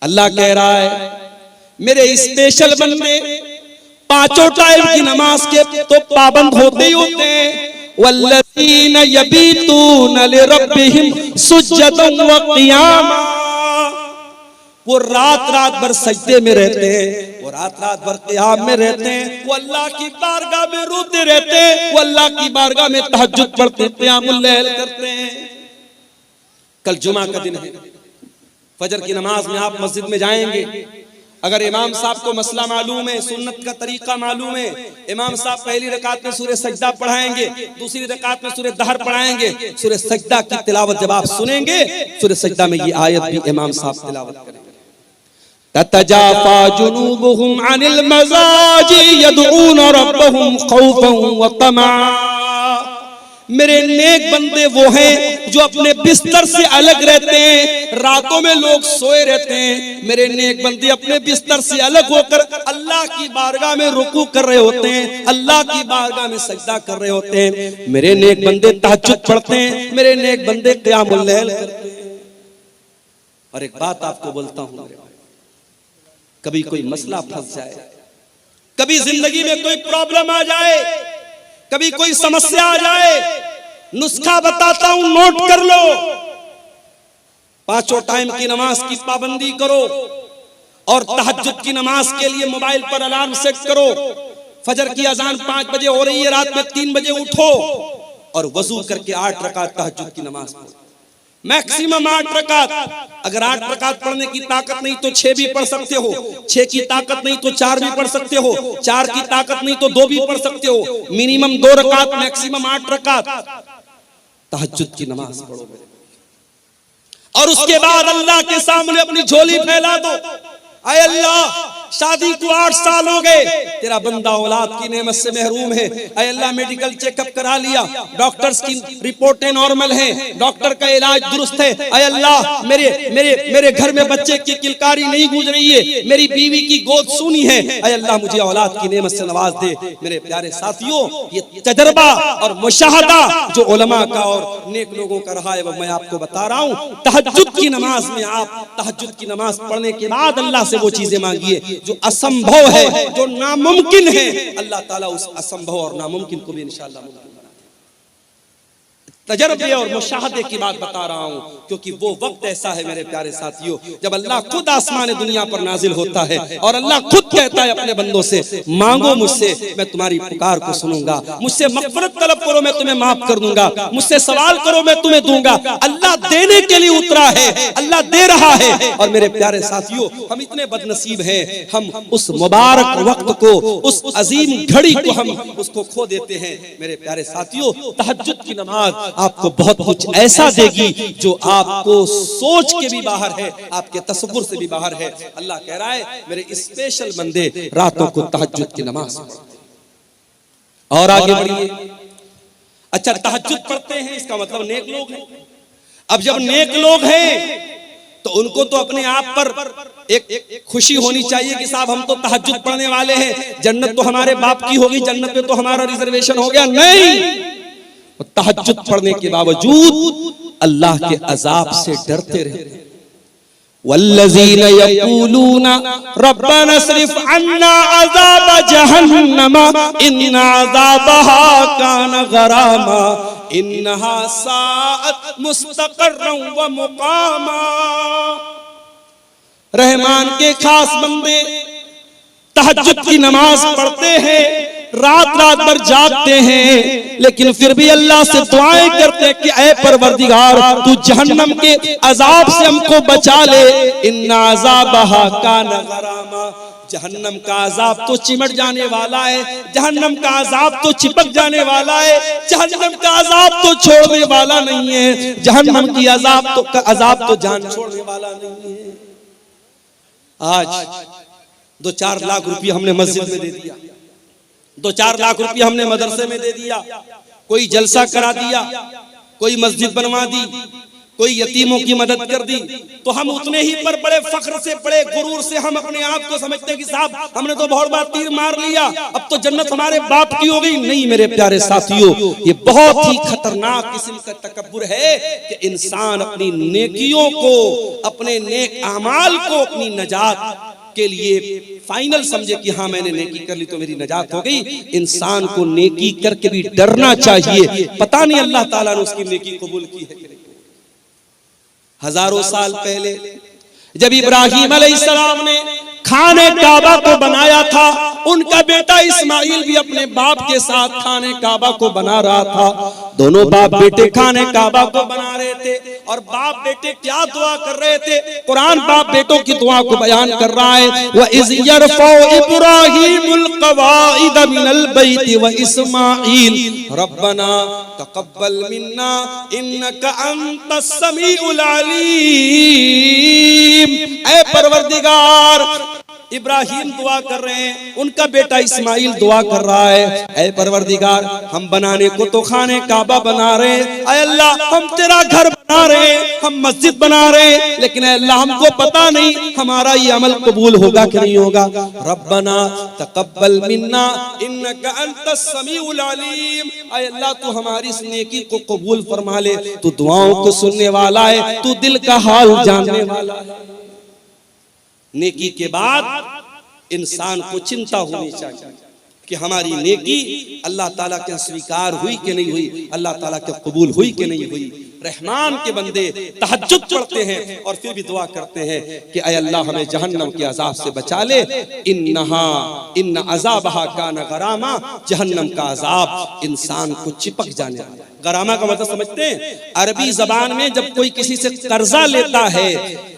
अल्लाह कह रहा है मेरे स्पेशल बंदे पांचों टाइम की नमाज के तो पाबंद होते ही होते हैं। वल्लज़ीन यबीतून लिरब्बिहिम सुज्जदन व क़ियामा, वो रात रात भर सजदे में रहते हैं, वो रात रात भर क़ियाम में रहते हैं, वो अल्लाह की बारगाह में रोते रहते हैं, वो अल्लाह की बारगाह में तहज्जुद पढ़ते हैं, क़ियामुल लैल करते हैं। कल जुमा का दिन है, फजर की नमाज में आप मस्जिद में जाएंगे, अगर इमाम साहब को मसला मालूम है, सुन्नत का तरीका मालूम है, इमाम साहब पहली रकात में सूरह सजदा पढ़ाएंगे, दूसरी रकात में सूरह दहर पढ़ाएंगे, सूरह सजदा की तिलावत जब आप सुनेंगे, सूरह सजदा में ये आयत भी इमाम साहब तिलावत करेंगे, ततजाफा जुनूबुहुम अनिल मज़ाजी यदऊन रब्बहुम खौफन व तमा। मेरे नेक बंदे वो हैं जो अपने बिस्तर से अलग रहते हैं, रातों में लोग सोए रहते हैं, मेरे नेक बंदे अपने बिस्तर से अलग होकर अल्लाह की बारगाह में रुकू कर रहे होते हैं, अल्लाह की बारगाह में सजदा कर रहे होते हैं, मेरे नेक बंदे तहज्जुद पढ़ते हैं, मेरे नेक बंदे क़ियामुल लैल करते हैं। और एक बात आपको बोलता हूं, कभी कोई मसला फंस जाए, कभी जिंदगी में कोई प्रॉब्लम आ जाए, कभी कोई समस्या आ जाए, नुस्खा बताता हूं, नोट कर लो। पांचों टाइम की नमाज की पाबंदी करो और तहज्जुद की नमाज के लिए मोबाइल पर अलार्म सेट करो। फजर की अजान 5 बजे हो रही है, रात में 3 बजे उठो और वजू करके 8 रकात तहज्जुद की नमाज पढ़ो, मैक्सिमम 8 रकात। अगर 8 रकात पढ़ने की ताकत नहीं तो 6 भी पढ़ सकते हो, 6 की ताकत नहीं तो 4 भी पढ़ सकते हो, 4 की ताकत नहीं तो 2 भी पढ़ सकते हो, मिनिमम 2 रकात, मैक्सिमम 8 रकात तहज्जुद की नमाज पढ़ो। और उसके बाद अल्लाह के सामने अपनी झोली फैला दो, आए अल्लाह शादी को 8 साल हो गए, तेरा बंदा औलाद की नेमत से महरूम है, आए अल्लाह मेडिकल चेकअप करा लिया, डॉक्टर्स की रिपोर्टें नॉर्मल हैं, डॉक्टर का इलाज दुरुस्त है, आए अल्लाह मेरे मेरे मेरे घर में बच्चे की किलकारी नहीं गूंज रही है, मेरी बीवी की गोद सूनी है, आए अल्लाह मुझे औलाद की नेमत से नवाज दे। मेरे प्यारे साथियों, ये तजर्बा और मुशाहदा जो उलमा का और नेक लोगों का रहा है वो मैं आपको बता रहा हूँ। तहज्जुद की नमाज में आप तहज्जुद की नमाज पढ़ने के बाद अल्लाह से वो चीजें मांगिए जो असंभव है, जो नामुमकिन है, अल्लाह ताला उस असंभव और नामुमकिन को भी इंशाअल्लाह मुमकिन बना देगा। तजर्बे और मुशाहदे की बात बता रहा हूं क्योंकि वो वक्त ऐसा है मेरे प्यारे साथियों जब अल्लाह खुद आसमान दुनिया पर नाजिल होता है और अल्लाह खुद कहता है अपने बंदों से, मांगो मुझसे, मैं तुम्हारी पुकार को सुनूंगा, मुझसे मग़फ़िरत तलब करो, मैं तुम्हें माफ कर दूंगा, मुझसे सवाल करो, मैं तुम्हें दूंगा। अल्लाह देने के लिए उतरा है, अल्लाह दे रहा है। और मेरे प्यारे साथियों, हम इतने बदनसीब हैं, हम उस मुबारक वक्त को, उस अजीम घड़ी को हम उसको खो देते हैं। मेरे प्यारे साथियों, तहज्जुद की नमाज आपको बहुत कुछ ऐसा देगी जो आपको सोच के भी बाहर है, आपके तसव्वुर से भी बाहर है। अल्लाह कह रहा है मेरे स्पेशल बंदे रातों को तहज्जुद की नमाज पढ़ते। और आगे बढ़िए, अच्छा तहज्जुद पढ़ते हैं इसका मतलब नेक लोग हैं। अब जब नेक लोग हैं तो उनको तो अपने आप पर एक खुशी होनी चाहिए कि साहब हम तो तहज्जुद पढ़ने वाले हैं, जन्नत तो हमारे बाप की होगी, जन्नत में तो हमारा रिजर्वेशन हो गया। नहीं, तहज्जुद पढ़ने के बावजूद अल्लाह के अजाब से डरते रहते। वल्लज़ीना यक़ूलूना रब्बना अस्रिफ अन्ना अज़ाब जहन्नम इन्ना अज़ाबहा कान गरामा इन्नहा साअत मुस्तक़र्रन व मुक़ामा। रहमान के खास बंदे तहज्जुद की नमाज पढ़ते हैं, रात रात भर जागते हैं, लेकिन फिर भी अल्लाह से दुआएं करते हैं कि ऐ परवरदिगार तू जहन्नम के अजाब से हमको बचा ले। इन्ना अज़ाबहा कान गरामा, जहन्नम का अजाब तो चिमट जाने वाला है, जहन्नम का अजाब तो चिपक जाने वाला है, जहन्नम का अजाब तो छोड़ने वाला नहीं है, जहन्नम की अजाब तो जान छोड़ने वाला नहीं है। आज 2-4 लाख रुपया हमने मस्जिद में दे दिया, 2-4 लाख रुपया हमने मदरसे में दे दिया, कोई जलसा करा दिया, कोई मस्जिद बनवा दी, कोई यतीमों की मदद कर दी तो हम उतने ही पर बड़े फख्र से, बड़े गुरूर से हम अपने आप को समझते हैं कि साहब हमने तो बहुत बार तीर मार लिया, अब तो जन्नत हमारे बाप की हो गई। नहीं मेरे प्यारे साथियों, ये बहुत ही खतरनाक किस्म का तकब्बुर है कि इंसान अपनी नेकियों को, अपने नेक अमाल को अपनी नजात के लिए फाइनल समझे कि हाँ मैंने नेकी कर ली तो मेरी नजात हो गई। इंसान को नेकी करके भी डरना चाहिए, पता नहीं अल्लाह ताला ने उसकी नेकी कबूल की है। हजारों साल पहले जब इब्राहिम अलैहिस्सलाम ने खाने काबा को बनाया था, उनका बेटा इस्माइल भी अपने बाप के साथ खाने काबा को बना रहा था। दोनों बाप बेटे खाने काबा को बना रहे थे और बाप बेटे क्या दुआ कर रहे थे? कुरान बाप बेटों की दुआ को बयान कर रहा है। व इज़ यरफ़उ इब्राहीमुल क़वाइद मिनल बैति व इस्माइल रब्बना तक़ब्बल मिन्ना इन्नका अंतस समीउल अलीम। ऐ परवरदिगार, इब्राहिम दुआ कर रहे हैं, उनका बेटा इस्माइल दुआ कर रहा है, ऐ परवरदिगार हम बनाने को तो खाने काबा बना रहे हैं, ऐ अल्लाह हम तेरा घर बना रहे हैं, हम मस्जिद बना रहे हैं, लेकिन ऐ अल्लाह हमको पता नहीं हमारा ये अमल कबूल होगा कि नहीं होगा। रब्बना तक़ब्बल मिन्ना इन्नका अंतस समीउल अलीम। ऐ अल्लाह तू हमारी इस नेकी को कबूल फरमा ले, तू दुआओं को सुनने वाला है, तू दिल का हाल जानने वाला है। नेकी के बाद इंसान को चिंता होनी चाहिए कि हमारी नेकी अल्लाह ताला के स्वीकार हुई कि नहीं हुई, अल्लाह ताला के कबूल हुई कि नहीं हुई। रहमान के बंदे तहज्जुद पढ़ते हैं और फिर भी दुआ करते हैं कि ऐ अल्लाह हमें जहन्नम के अजाब से बचा ले। इन्न अज़ाबहा कान गरामा, जहन्नम का अजाब इंसान को चिपक जाने वाला। गरामा का मतलब समझते हैं? अरबी जबान में जब कोई किसी से कर्जा लेता है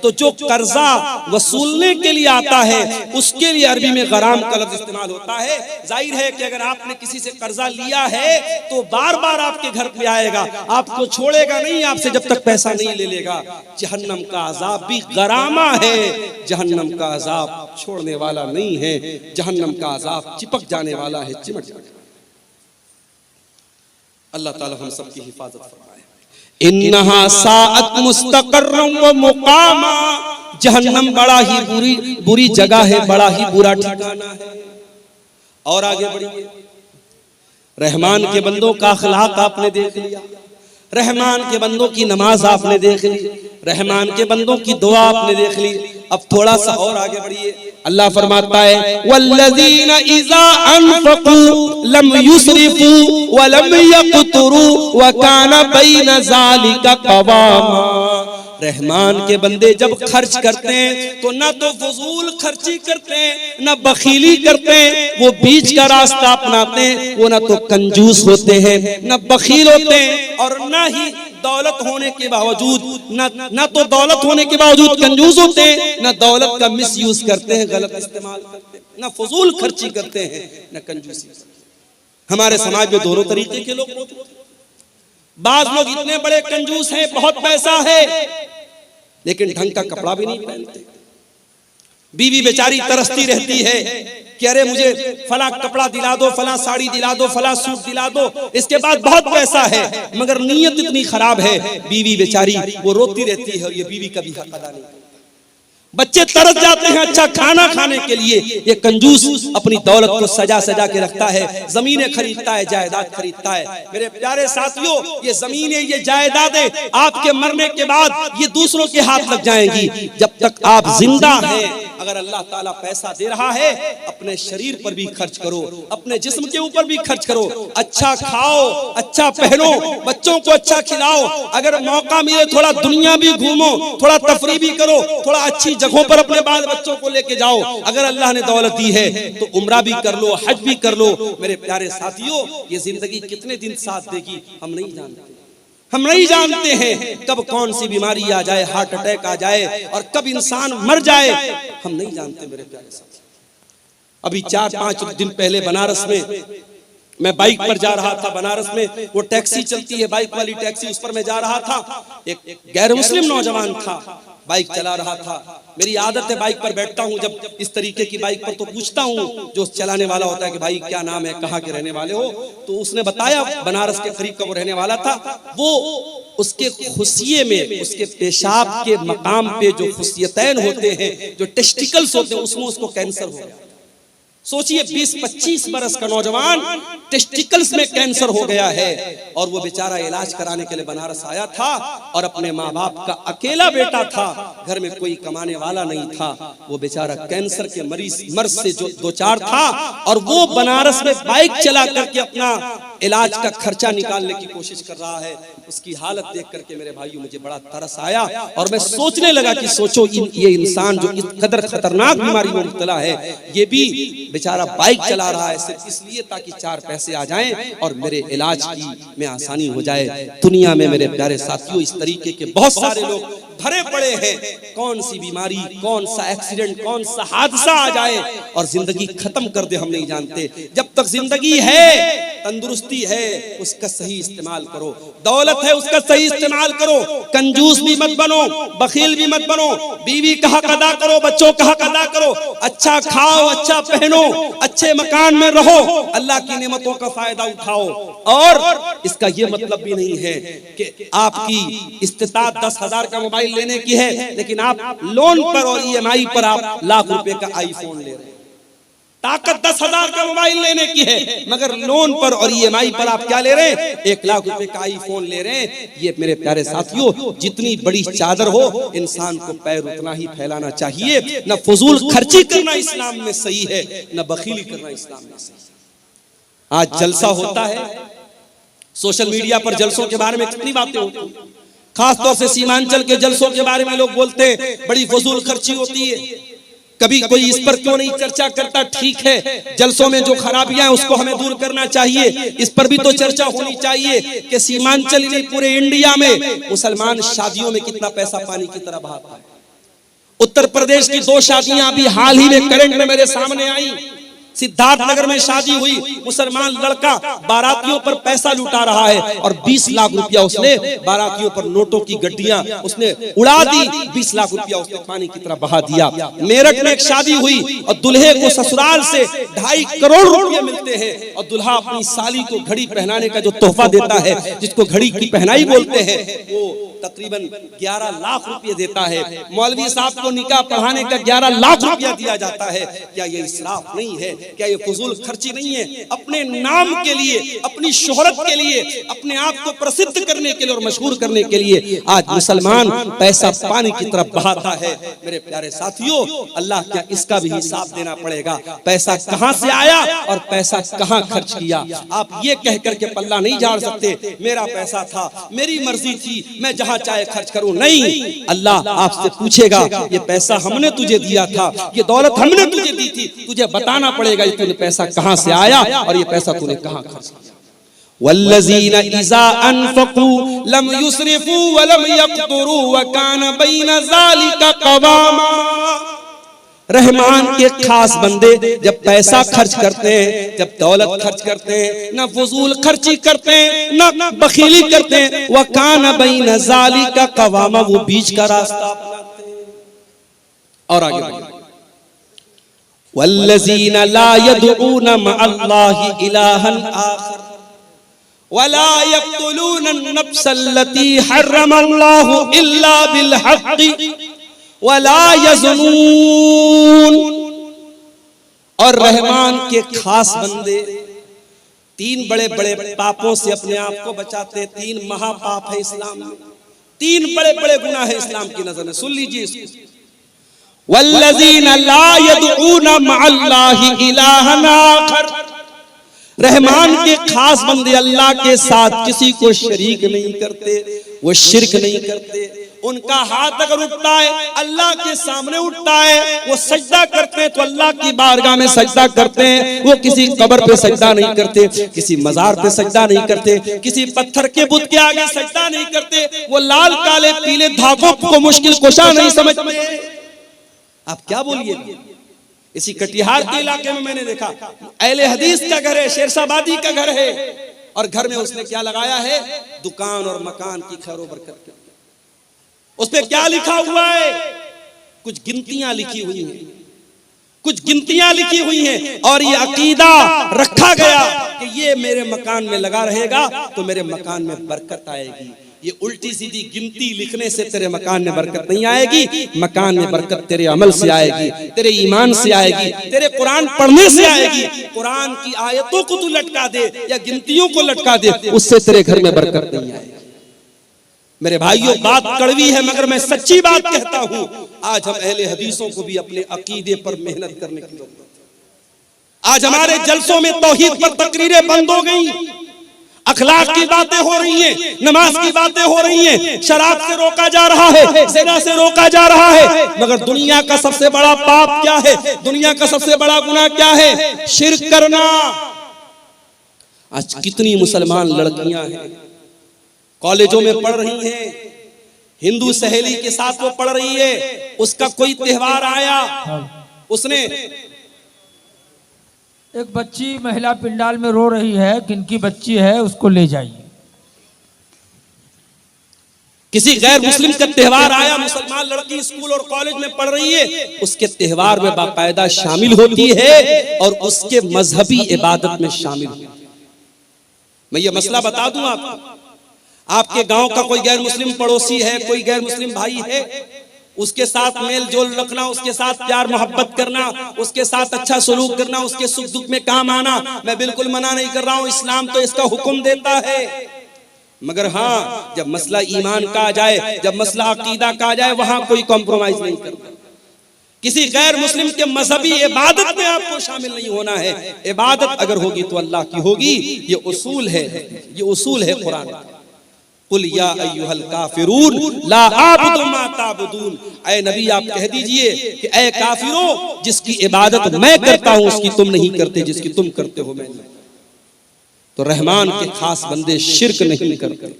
तो जो कर्जा वसूलने के लिए आता है उसके लिए अरबी में गराम का लफ्ज इस्तेमाल होता है। जाहिर है कि अगर आपने किसी से कर्जा लिया है तो बार बार आपके घर पे आएगा, आपको छोड़ेगा नहीं आपसे जब तक पैसा नहीं ले लेगा। जहन्नम का अजाब भी गरामा है, जहन्नम का अजाब छोड़ने वाला नहीं है, जहन्नम का अजाब चिपक जाने वाला है, चिमट जाने। अल्लाह ताला हम सबकी हिफाजत फरमाए। इन्नहा साअत मुस्तक़र्रन व मुक़ामा, जहन्नम बड़ा ही बुरी जगह है, बड़ा ही बुरा ठिकाना है। और आगे बढ़िए, रहमान के बंदों का अखलाक आपने देख लिया, रहमान के बंदों की नमाज आपने देख ली, रहमान के बंदों की दुआ आपने देख ली। अब थोड़ा सा और आगे बढ़िए, अल्लाह फरमाता है वल्लज़ीना इज़ा अनफ़क़ू लम युस्रिफ़ू व लम यक़तुरू व काना बैन ज़ालिका क़वामा। रहमान के बंदे जब खर्च करते हैं तो ना तो फजूल खर्ची करते हैं, ना बखीली करते हैं, वो बीच का रास्ता अपनाते हैं। वो ना तो कंजूस होते हैं, ना बखील होते हैं, और ना ही दौलत होने के बावजूद ना तो दौलत होने के बावजूद कंजूस होते हैं, ना दौलत का मिसयूज करते हैं, गलत इस्तेमाल करते हैं, ना फजूल खर्ची करते हैं, ना कंजूसी। हमारे समाज में दोनों तरीके के लोग होते हैं। बाज लोग इतने बड़े कंजूस हैं, बहुत पैसा है, लेकिन ढंग का कपड़ा भी नहीं पहनते। बीवी बेचारी तरसती रहती है कि अरे मुझे फला कपड़ा दिला दो, फला साड़ी दिला दो, फला सूट दिला दो। इसके बाद बहुत पैसा है मगर नीयत इतनी खराब है, बीवी बेचारी वो रोती रहती है और ये बीवी कभी हक अदा नहीं करती। बच्चे तरस जाते हैं अच्छा खाना खाने के लिए, ये कंजूस अपनी दौलत को सजा सजा के रखता है, जमीनें खरीदता है, जायदाद खरीदता है। मेरे प्यारे साथियों, ये जमीनें, ये जायदादें आपके मरने के बाद ये दूसरों के हाथ लग जाएंगी। जब तक आप जिंदा हैं, अगर अल्लाह ताला पैसा दे रहा है, अपने शरीर पर भी खर्च करो, अपने जिस्म के ऊपर भी खर्च करो। अच्छा खाओ, अच्छा पहनो, बच्चों को अच्छा खिलाओ, अगर मौका मिले थोड़ा दुनिया भी घूमो, थोड़ा तफरी भी करो, थोड़ा अच्छी जगहों पर अपने बाल बच्चों को लेके जाओ। अगर अल्लाह ने दौलत दी है तो उम्रा भी कर लो, हज भी कर लो। मेरे प्यारे साथियों, ये जिंदगी कितने दिन साथ देगी हम नहीं जानते। हम नहीं जानते हैं कब कौन सी बीमारी आ जाए, हार्ट अटैक आ जाए, और कब इंसान मर जाए, हम नहीं जानते। मेरे प्यारे साथी, अभी 4-5 दिन पहले बनारस में मैं बाइक पर जा रहा था। बनारस में वो टैक्सी चलती है, बाइक वाली टैक्सी, उस पर मैं जा रहा था। एक गैर मुस्लिम नौजवान था, बाइक चला रहा था। मेरी आदत है बाइक पर बैठता हूँ जब इस तरीके की बाइक पर, तो पूछता हूँ जो चलाने वाला होता है कि भाई क्या नाम है, कहाँ के रहने वाले हो। तो उसने बताया बनारस के करीब का वो रहने वाला था। वो उसके खुशिये में, उसके पेशाब के मकाम पे जो खुशियतैन होते हैं, जो टेस्टिकल्स होते हैं, उसमें उसको कैंसर हो गया। सोचिए 20-25 बरस का नौजवान टेस्टिकल्स में कैंसर हो गया है और वो बेचारा इलाज कराने के लिए बनारस आया था और अपने माँ बाप का अकेला बेटा था, घर में कोई कमाने वाला नहीं था। वो बेचारा कैंसर के मर्ज से जो दो चार था और वो बनारस में बाइक चला करके अपना इलाज का खर्चा निकालने की कोशिश कर रहा है। उसकी हालत देख करके मेरे भाइयों मुझे बड़ा तरस आया और मैं सोचने लगा कि सोचो ये इंसान जो इस कदर खतरनाक बीमारी में मुब्तला है, ये भी बेचारा बाइक चला रहा है सिर्फ इसलिए ताकि 4 पैसे आ जाएं और मेरे इलाज की में आसानी हो जाए। दुनिया में मेरे प्यारे साथियों इस तरीके के बहुत सारे लोग भरे पड़े हैं। कौन सी बीमारी, कौन सा एक्सीडेंट, कौन सा हादसा आ जाए और जिंदगी खत्म कर दे हम नहीं जानते। जब तक जिंदगी है, तंदुरुस्ती है, उसका सही इस्तेमाल करो। दौलत है, उसका सही इस्तेमाल करो। कंजूस भी मत बनो, बखील भी मत बनो। बीवी का हक अदा करो, बच्चों का हक अदा करो। अच्छा खाओ, अच्छा पहनो, अच्छे मकान में रहो, अल्लाह की नेमतों का फायदा उठाओ। और इसका ये मतलब भी नहीं है कि आपकी इस्तिताअत 10,000 का मोबाइल लेने की है लेकिन आप लोन पर और EMI पर आप लाख रुपए का आईफोन ले रहे हैं। ताकत 10,000 का मोबाइल लेने की है मगर लोन पर और EMI पर आप क्या ले रहे हैं? 1 लाख रुपए का आईफोन ले रहे हैं। ये मेरे प्यारे साथियों, जितनी बड़ी चादर हो इंसान को पैर उतना ही फैलाना चाहिए। न फजूल खर्ची करना इस्लाम में सही है, न बखीली करना इस्लाम में सही है। आज जलसा होता है, सोशल मीडिया पर जलसों के बारे में कितनी बातें होती हैं। खासतौर से सीमांचल के जलसों के बारे में लोग बोलते हैं बड़ी फजूल खर्ची होती है। कभी कोई इस पर क्यों नहीं चर्चा करता? ठीक है, जलसों में जो खराबियां हैं उसको हमें दूर करना चाहिए, इस पर भी तो चर्चा होनी चाहिए कि सीमांचल ही नहीं पूरे इंडिया में मुसलमान शादियों में कितना पैसा पानी की तरह बहाता है। उत्तर प्रदेश की 2 शादियां अभी हाल ही में करंट में मेरे सामने आई। सिद्धार्थनगर में शादी हुई, मुसलमान लड़का बारातियों पर पैसा लुटा रहा है और 20 लाख रुपया उसने बारातियों पर नोटों की गड्डियां उसने उड़ा दी। 20 लाख रुपया उसने पानी की तरह बहा दिया। मेरठ में एक शादी हुई और दूल्हे को ससुराल से 2.5 करोड़ रुपए मिलते हैं और दूल्हा अपनी साली को घड़ी पहनाने का जो तोहफा देता है, जिसको घड़ी की पहनाई बोलते हैं, वो तकरीबन 11 लाख रुपए देता है। मौलवी साहब को निकाह पढ़ाने का 11 लाख रुपया दिया जाता है। क्या ये इसराफ नहीं है? क्या ये फजूल खर्ची नहीं है? अपने नाम के लिए, अपनी शोहरत के लिए, अपने आप को प्रसिद्ध करने के लिए और मशहूर करने के लिए आज मुसलमान पैसा पानी की तरफ बहाता है। मेरे प्यारे साथियों, अल्लाह क्या इसका भी हिसाब देना पड़ेगा। पैसा कहां से आया और पैसा कहां खर्च किया। आप ये कह करके पल्ला नहीं झाड़ सकते मेरा पैसा था, मेरी मर्जी थी, मैं जहां चाहे खर्च करूं। नहीं, अल्लाह आपसे पूछेगा ये पैसा हमने तुझे दिया था, ये दौलत हमने तुझे दी थी, तुझे बताना पड़ेगा तूने पैसा कहां से आया और ये पैसा तूने कहां खर्च किया। वल्लज़ीना इज़ा अनफ़क़ू लम युस्रिफ़ू व लम यक़्तुरू व कान बैन ज़ालिका क़वामा। रहमान के खास बंदे जब पैसा खर्च करते हैं, जब दौलत खर्च करते हैं, ना फजूल खर्ची करते हैं, ना बखीली करते हैं। व कान बैन ज़ालिका क़वामा, वो बीच का रास्ता अपनाते हैं। और आगे बढ़िए, वल्लज़ीना ला यदऊन मअल्लाहि इलाहन आखर वला यक़्तुलून अन-नफ्सल्लती हर्रमल्लाहु इल्ला बिल-हक़्क़ि वला यज़नून। और रहमान के खास बंदे 3 बड़े बड़े पापों से अपने आप को बचाते हैं। 3 महापाप है इस्लाम में, 3 बड़े बड़े गुनाह है इस्लाम की नजर में। सुन लीजिए इसको, वल्लज़ीना ला यदऊन मअल्लाहि इलाहन आखर। रहमान के खास बंदे अल्लाह के साथ किसी को शरीक नहीं करते, वो शिर्क नहीं करते। उनका हाथ अगर उठता है अल्लाह के सामने उठता है, वो सजदा करते हैं तो अल्लाह की बारगाह में सजदा करते हैं। वो किसी कब्र पे सजदा नहीं करते, किसी मजार पे सजदा नहीं करते, किसी पत्थर के बुत के आगे सजदा नहीं करते। वो लाल काले पीले धागों को मुश्किल कुशा नहीं समझते। आप क्या बोलिए, इसी कटिहार के इलाके में मैंने देखा अहले हदीस का घर है, शेरशाबादी का घर है और घर में उसने क्या लगाया है? दुकान और मकान की खैरो बरकत। उस पे क्या लिखा हुआ है? कुछ गिनतियां लिखी हुई हैं, कुछ गिनतियां लिखी हुई हैं और ये अकीदा रखा गया कि ये मेरे मकान में लगा रहेगा तो मेरे मकान में बरकत आएगी। ये उल्टी सीधी गिनती लिखने से तेरे मकान में बरकत नहीं आएगी। मकान में बरकत तेरे अमल से आएगी, तेरे ईमान से आएगी, तेरे कुरान पढ़ने से आएगी। कुरान की आयतों को तू लटका दे या गिनतियों को लटका दे, उससे तेरे घर में बरकत नहीं आएगी। मेरे भाइयों, बात कड़वी है मगर मैं सच्ची बात कहता हूं। आज हम अहले हदीसों को भी अपने अकीदे पर मेहनत करने की जरूरत है। आज हमारे जलसों में तौहीद पर तकरीरें बंद हो गई, अखलाक की बातें हो रही हैं, नमाज की बातें हो रही हैं, शराब से रोका जा रहा है, ज़िना से रोका जा रहा है। मगर दुनिया का सबसे बड़ा पाप क्या है? दुनिया का सबसे बड़ा गुनाह क्या है? शिर्क करना। आज कितनी मुसलमान लड़कियां हैं कॉलेजों में पढ़ रही हैं, हिंदू सहेली के साथ वो पढ़ रही है, उसका कोई त्योहार आया, उसने एक बच्ची महिला पिंडाल में रो रही है, किनकी बच्ची है उसको ले जाइए। किसी गैर मुस्लिम का त्योहार आया, मुसलमान लड़की स्कूल और कॉलेज में पढ़ रही है, उसके त्योहार में बाकायदा शामिल होती है और उसके मजहबी इबादत में शामिल होती है। मैं ये मसला बता दूं आपको, आपके गांव का कोई गैर मुस्लिम पड़ोसी है, कोई गैर मुस्लिम भाई है, उसके साथ मेल जोल रखना, उसके साथ प्यार मोहब्बत करना, उसके साथ अच्छा सलूक करना, उसके सुख दुख में काम आना, मैं बिल्कुल मना नहीं कर रहा हूं, इस्लाम तो इसका हुक्म देता है। मगर हाँ, जब मसला ईमान का आ जाए, जब मसला अकीदा का आ जाए, वहां कोई कॉम्प्रोमाइज नहीं करता। किसी गैर मुस्लिम के मजहबी इबादत में आपको शामिल नहीं होना है। इबादत अगर होगी तो अल्लाह की होगी, ये उसूल है, ये उसूल है कुरान का। कुल या अय्युहल काफिरून ला आबुदु मा ताबुदून, ऐ नबी आप कह दीजिए कि ऐ काफिरों, जिसकी इबादत मैं करता हूं उसकी तुम नहीं करते, जिसकी तुम करते हो मैं नहीं। तो रहमान के खास बंदे शिर्क नहीं करते।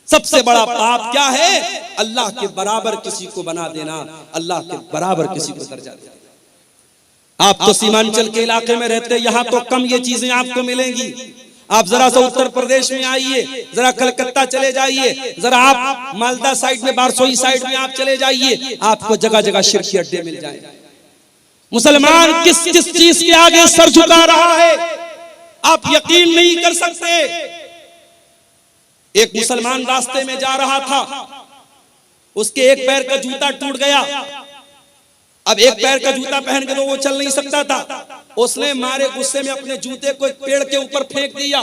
सबसे बड़ा पाप क्या है? अल्लाह के बराबर किसी को बना देना, अल्लाह के बराबर किसी को दर्जा देना। आप तो सीमांचल के इलाके में रहते, यहां तो कम ये चीजें आपको मिलेंगी। आप जरा सा उत्तर प्रदेश में आइए, जरा कलकत्ता चले जाइए, जरा आप मालदा साइड में, बारसोई साइड में आप चले जाइए, आपको जगह जगह शिर्क के अड्डे मिल जाएंगे। मुसलमान किस किस चीज के आगे सर झुका रहा है आप यकीन नहीं कर सकते। एक मुसलमान रास्ते में जा रहा था, उसके एक पैर का जूता टूट गया। अब एक पैर का जूता पहन के तो वो चल नहीं सकता था, उसने मारे गुस्से में अपने जूते को एक पेड़ के ऊपर फेंक दिया।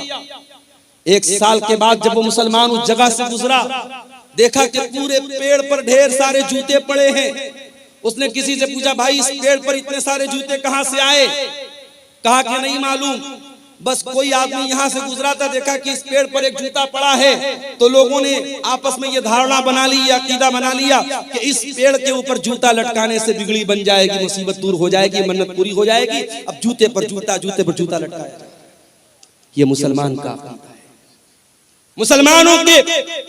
एक साल के बाद जब वो मुसलमान उस जगह से गुजरा, देखा कि पूरे पेड़ पर ढेर सारे जूते पड़े हैं। उसने किसी से पूछा, भाई इस पेड़ पर इतने सारे जूते कहां से आए? कहा कि नहीं मालूम, बस कोई आदमी यहां से गुजरा था, देखा कि इस पेड़ पर एक जूता पड़ा है, तो लोगों ने आपस में ये धारणा बना ली, अकीदा बना लिया कि इस पेड़ के ऊपर जूता लटकाने से बिगड़ी बन जाएगी, मुसीबत दूर हो जाएगी, मन्नत पूरी हो जाएगी। अब जूते पर जूता, जूते पर जूता लटकाया। ये मुसलमान का अकीदा है। मुसलमानों के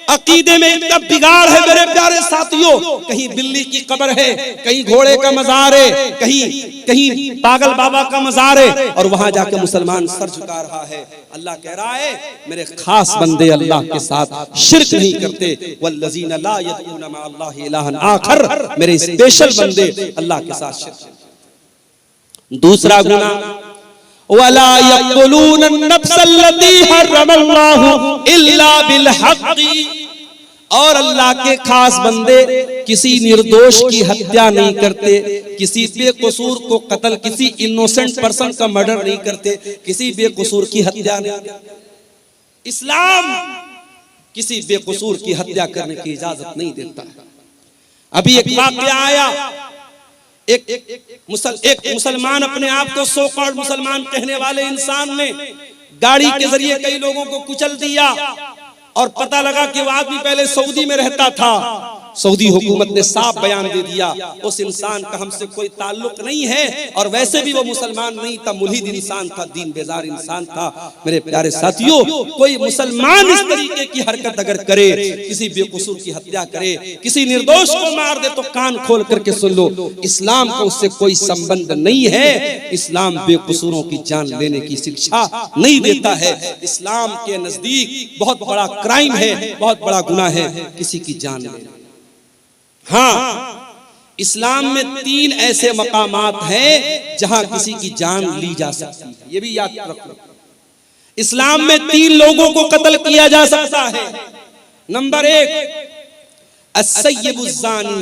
अकीदे में इतना बिगाड़ है मेरे प्यारे साथियों, कहीं बिल्ली की कब्र है, कहीं घोड़े का मजार है, कहीं पागल बाबा का मजार है, और वहां जाकर मुसलमान सर झुका रहा है। अल्लाह कह रहा है मेरे खास बंदे अल्लाह के साथ शिर्क नहीं करते। वल्लज़ीना ला यदऊना मा अल्लाहि इलाहन आखर, मेरे स्पेशल बंदे अल्लाह के साथ शिर्क। दूसरा गुनाह, वला यक़्तुलून अन्नफ्सल्लती हर्रमल्लाहु इल्ला बिलहक़्क़ि, और अल्लाह के खास बंदे किसी निर्दोष की हत्या नहीं करते, किसी बेकसूर को कत्ल, किसी इनोसेंट पर्सन का मर्डर नहीं करते, किसी बेकसूर की हत्या नहीं करते। इस्लाम किसी बेकसूर की हत्या करने की इजाजत नहीं देता। अभी एक वाक़या आया, एक मुसलमान, अपने आप को सो कॉल्ड मुसलमान कहने वाले इंसान ने गाड़ी के जरिए कई लोगों को कुचल दिया, और पता लगा कि वो आदमी पहले सऊदी में रहता था। सऊदी हुकूमत ने साफ बयान दे दिया उस इंसान का हमसे कोई ताल्लुक नहीं है, और वैसे भी वो मुसलमान नहीं था, मुल्हिद इंसान था, दीन बेजार इंसान था। मेरे प्यारे साथियों, कोई मुसलमान इस तरीके की हरकत अगर करे, किसी बेकसूर की हत्या करे, किसी निर्दोष को मार दे, तो कान खोल करके सुन लो, इस्लाम का उससे कोई संबंध नहीं है। इस्लाम बेकसूरों की जान लेने की शिक्षा नहीं देता है। इस्लाम के नजदीक बहुत बड़ा क्राइम है, बहुत बड़ा गुनाह है किसी की जान लेना। हाँ, इस्लाम में 3 ऐसे मकामात हैं जहां किसी की जान ली जा सकती है, ये भी याद रखो। इस्लाम में 3 लोगों को कत्ल किया जा सकता है। नंबर 1, अस्सय्यिबुज़्ज़ानी,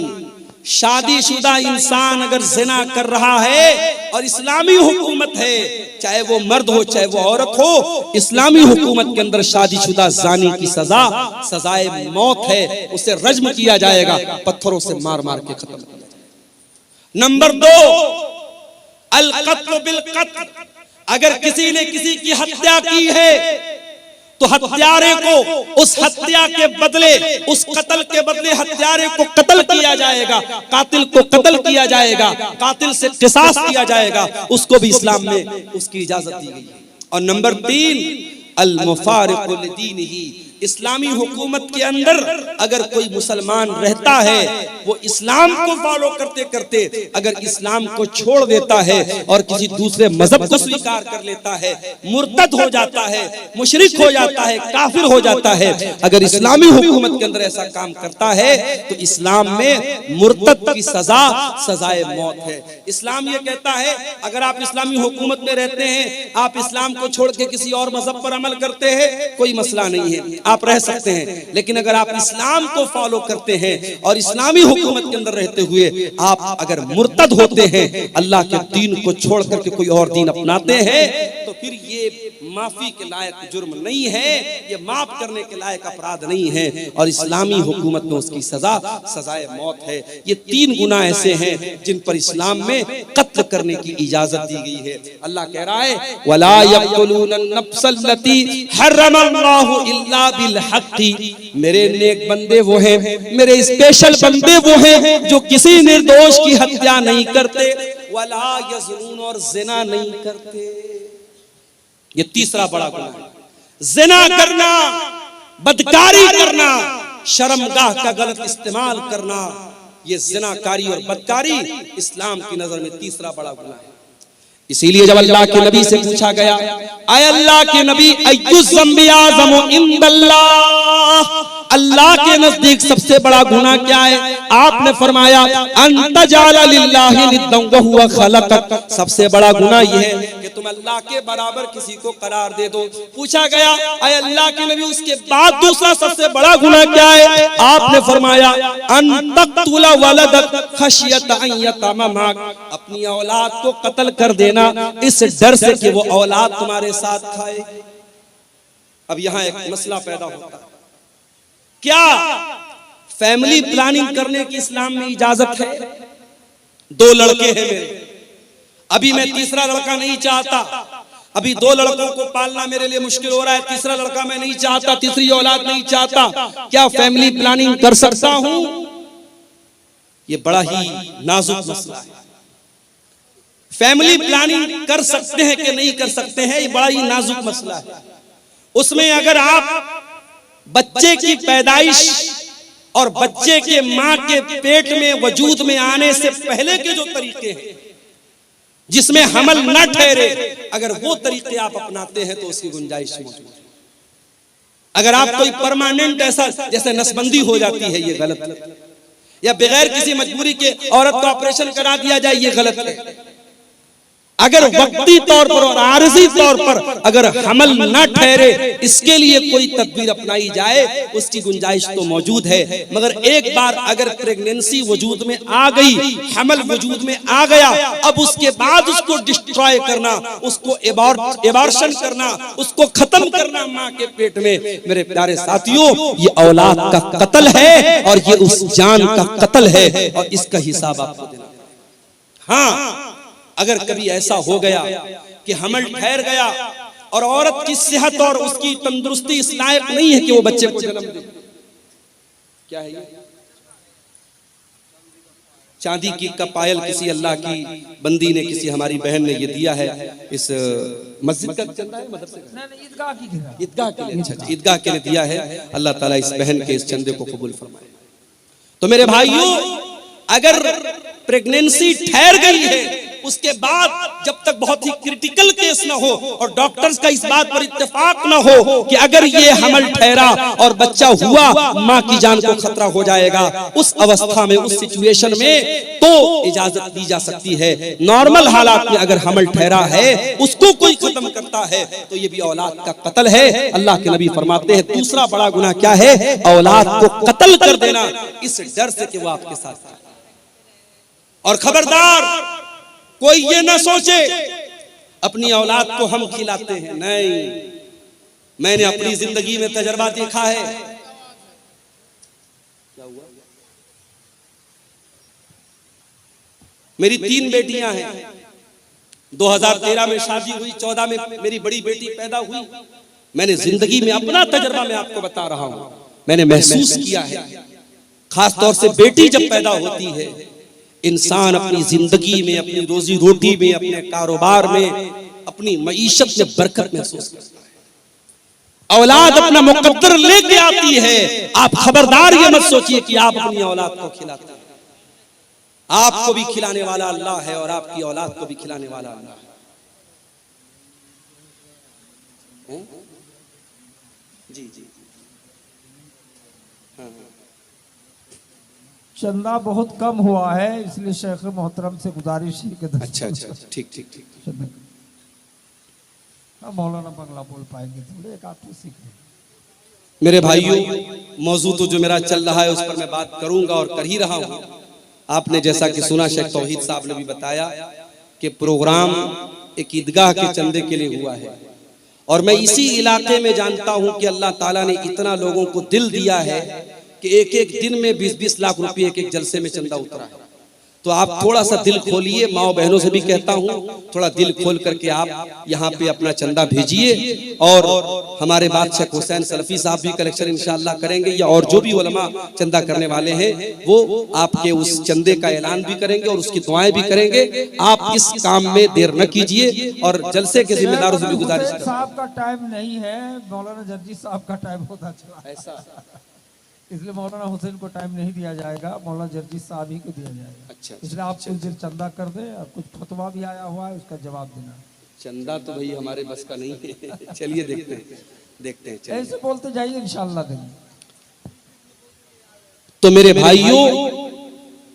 शादीशुदा इंसान अगर जिना कर रहा है और इस्लामी हुकूमत है, चाहे वो मर्द हो चाहे वो औरत हो, इस्लामी हुकूमत के अंदर शादीशुदा जानी की सजा सजाए मौत है, उसे रज्म किया जाएगा, पत्थरों से मार मार के खत्म किया जाएगा। नंबर 2, अल कत्ल बिल कत्ल, अगर किसी ने किसी की हत्या की है तो हत्यारे को उस हत्या के बदले, उस कत्ल के बदले हत्यारे को कत्ल किया जाएगा, कातिल को कत्ल किया जाएगा, कातिल से किसास किया जाएगा, उसको भी इस्लाम में उसकी इजाजत दी गई है। और नंबर 3, अल मुफारिक़ु लिदीनिही, इस्लामी हुकूमत के अंदर अगर कोई मुसलमान रहता है, वो इस्लाम को फॉलो करते करते अगर इस्लाम को छोड़ देता है और किसी दूसरे मजहब को स्वीकार कर लेता है, मुर्तद हो जाता है, मुशरिक हो जाता है, काफिर हो जाता है, अगर इस्लामी हुकूमत के अंदर ऐसा काम करता है तो इस्लाम में मुर्तद की सजा सजाए मौत है। इस्लाम ये कहता है अगर आप इस्लामी हुकूमत में रहते हैं, आप इस्लाम को छोड़ के किसी और मजहब पर अमल करते हैं, कोई मसला नहीं है, आप रह सकते हैं, लेकिन अगर आप इस्लाम को फॉलो करते हैं और इस्लामी हुकूमत के अंदर रहते हुए आप अगर मुर्तद होते हैं, अल्लाह के दीन को छोड़ करके कोई और दीन अपनाते हैं, तो फिर ये माफी के लायक जुर्म नहीं है, ये माफ करने के लायक अपराध नहीं है, और इस्लामी हुकूमत में उसकी सजा सजाए मौत है। ये 3 गुनाह ऐसे हैं जिन पर इस्लाम में कत्ल करने की इजाजत दी गई है। अल्लाह कह रहा है वला यक़्तुलून नफ्सल लती हर्रमल्लाहु इल्ला बिल हक़्क़ि, मेरे नेक बंदे वो हैं, मेरे स्पेशल बंदे वो हैं जो किसी निर्दोष की हत्या नहीं करते, वला यज़नून, और जिना नहीं करते। ये तीसरा बड़ा गुनाह है, जिना करना, बदकारी करना, शर्मगाह का गलत इस्तेमाल करना, ये जिनाकारी और बदकारी इस्लाम की नजर में तीसरा बड़ा गुनाह है। इसीलिए जब अल्लाह के नबी से पूछा गया, आए अल्लाह के नबी, अय्युज़ ज़म्बि आज़मु इंदल्लाह, अल्लाह के नजदीक सबसे बड़ा गुनाह क्या है? आपने फरमाया अंत जाला लिल्लाहि निद्दन व हुवा खलक़क, सबसे बड़ा गुनाह यह है कि तुम अल्लाह के बराबर किसी को करार दे दो। पूछा गया आए अल्लाह के नबी उसके बाद दूसरा सबसे बड़ा गुनाह क्या है? आपने फरमाया अन तक़तुला वलदक खशियत अन यतममक, अपनी औलाद को कत्ल कर देना इस डर से कि वो औलाद तुम्हारे साथ खाए। अब यहाँ एक मसला पैदा होता है, क्या फैमिली प्लानिंग करने की इस्लाम में इजाजत है? 2 लड़के हैं मेरे, अभी मैं तीसरा लड़का नहीं चाहता, अभी 2 लड़कों को पालना मेरे लिए मुश्किल हो रहा है, तीसरा लड़का मैं नहीं चाहता, तीसरी औलाद नहीं चाहता, क्या फैमिली प्लानिंग कर सकता हूं? ये बड़ा ही नाजुक मसला है। फैमिली प्लानिंग कर सकते हैं कि नहीं कर सकते हैं, ये बड़ा ही नाजुक मसला है। उसमें अगर आप बच्चे की पैदाइश और बच्चे के मां के पेट में वजूद में आने से पहले के जो तरीके हैं जिसमें हमल न ठहरे, अगर वो तरीके आप अपनाते हैं तो उसकी गुंजाइश मौजूद है। अगर आप कोई परमानेंट ऐसा जैसे नसबंदी हो जाती है, ये गलत है, या बगैर किसी मजबूरी के औरत को ऑपरेशन करा दिया जाए, ये गलत है। अगर वक्ती तौर पर और आरजी तौर पर अगर हमल न ठहरे, इसके लिए कोई तदबीर अपनाई जाए, उसकी गुंजाइश तो मौजूद है। मगर एक बार अगर प्रेगनेंसी वजूद में आ गई, हमल वजूद में आ गया, अब उसके बाद उसको डिस्ट्रॉय करना, उसको एबॉर्शन करना, उसको खत्म करना मां के पेट में, मेरे प्यारे साथियों, ये औलाद का कत्ल है और ये उस जान का कत्ल है, और इसका हिसाब आपको देना। हाँ, अगर कभी ऐसा हो गया कि हमल ठहर गया और औरत की सेहत और उसकी तंदुरुस्ती इस लायक नहीं है कि वो बच्चे को जन्म दे, क्या है ये? चांदी की का पायल किसी अल्लाह की बंदी ने, किसी हमारी बहन ने ये दिया है, इस मस्जिद का चंदा है, मदरसे का, ईदगाह के लिए, अच्छा ईदगाह के लिए दिया है। अल्लाह ताला इस बहन के इस चंदे को कबूल फरमाए। तो मेरे भाइयों, अगर प्रेगनेंसी ठहर गई है, उसके बाद जब तक बहुत ही क्रिटिकल केस ना हो और डॉक्टर्स का इस बात पर इत्तेफाक ना हो कि अगर ये हमल ठहरा और बच्चा हुआ, माँ की जान को खतरा हो जाएगा, उस अवस्था में, उस सिचुएशन में तो इजाजत दी जा सकती है। नॉर्मल हालात में अगर हमल ठहरा है, उसको कोई खत्म करता है तो ये भी औलाद का कत्ल है। अल्लाह के नबी फरमाते हैं दूसरा बड़ा गुनाह क्या है? औलाद को कत्ल कर देना, इस डर से कि वो आपके साथ है। और खबरदार कोई ये ना सोचे अपनी औलाद को हम खिलाते हैं, नहीं। मैंने अपनी जिंदगी में तजर्बा देखा है। क्या हुआ? मेरी 3 बेटियां हैं। 2013 में शादी हुई, 14 में मेरी बड़ी बेटी पैदा हुई। मैंने जिंदगी में अपना तजर्बा मैं आपको बता रहा हूं, मैंने महसूस किया है। खास तौर से बेटी जब पैदा होती है, इंसान अपनी जिंदगी में, अपनी रोजी रोटी में, अपने कारोबार में, अपनी मईशत में बरकत महसूस करता है। औलाद अपना मुकद्दर लेके आती है। आप खबरदार ये मत सोचिए कि आप अपनी औलाद को खिलाते हैं। आपको भी खिलाने वाला अल्लाह है और आपकी औलाद को भी खिलाने वाला अल्लाह है। जी जी हाँ। चंदा बहुत कम हुआ है, इसलिए शेख मोहतरम से गुजारिश है कि अच्छा अच्छा, ठीक ठीक ठीक। मौलाना बंगला बोल पाएंगे थोड़े, एक आपसे सीख लें। मेरे भाइयों, मौजू तो जो मेरा चल रहा है उस पर मैं बात करूंगा और कर ही रहा हूं। आपने जैसा कि सुना, शेख तौहीद साहब ने भी बताया कि प्रोग्राम एक ईदगाह के चंदे के लिए हुआ है और मैं इसी इलाके में जानता हूं कि अल्लाह ताला ने इतना लोगों को दिल दिया है कि एक एक दिन में 20-20 लाख रुपए एक एक जलसे में चंदा उतरा है। तो आप थोड़ा सा दिल खोलिए, माओ बहनों से भी कहता हूं, थोड़ा दिल खोल करके आप यहाँ पे अपना चंदा भेजिए। और हमारे बाद शेख हुसैन सलफी साहब भी कलेक्शन इंशाअल्लाह करेंगे, या और जो भी उलमा चंदा करने वाले हैं वो आपके उस चंदे का ऐलान भी करेंगे और उसकी दुआएं भी करेंगे। आप इस काम में देर न कीजिए और जलसे के जिम्मेदारों से भी गुजारिश करें। साहब का टाइम नहीं है, मौलाना जर्जी साहब का टाइम होता चला ऐसा, इसलिए मौलाना हुसैन को टाइम नहीं दिया जाएगा, मौलाना जर्जी साहब ही को दिया जाएगा। अच्छा, इसलिए आप कुछ देर चंदा कर दें और कुछ फतवा भी आया हुआ है उसका जवाब देना। चंदा तो भाई हमारे बस का नहीं है। चलिए देखते हैं, देखते हैं। ऐसे बोलते जाइए, इंशाअल्लाह देंगे। तो मेरे भाइयों,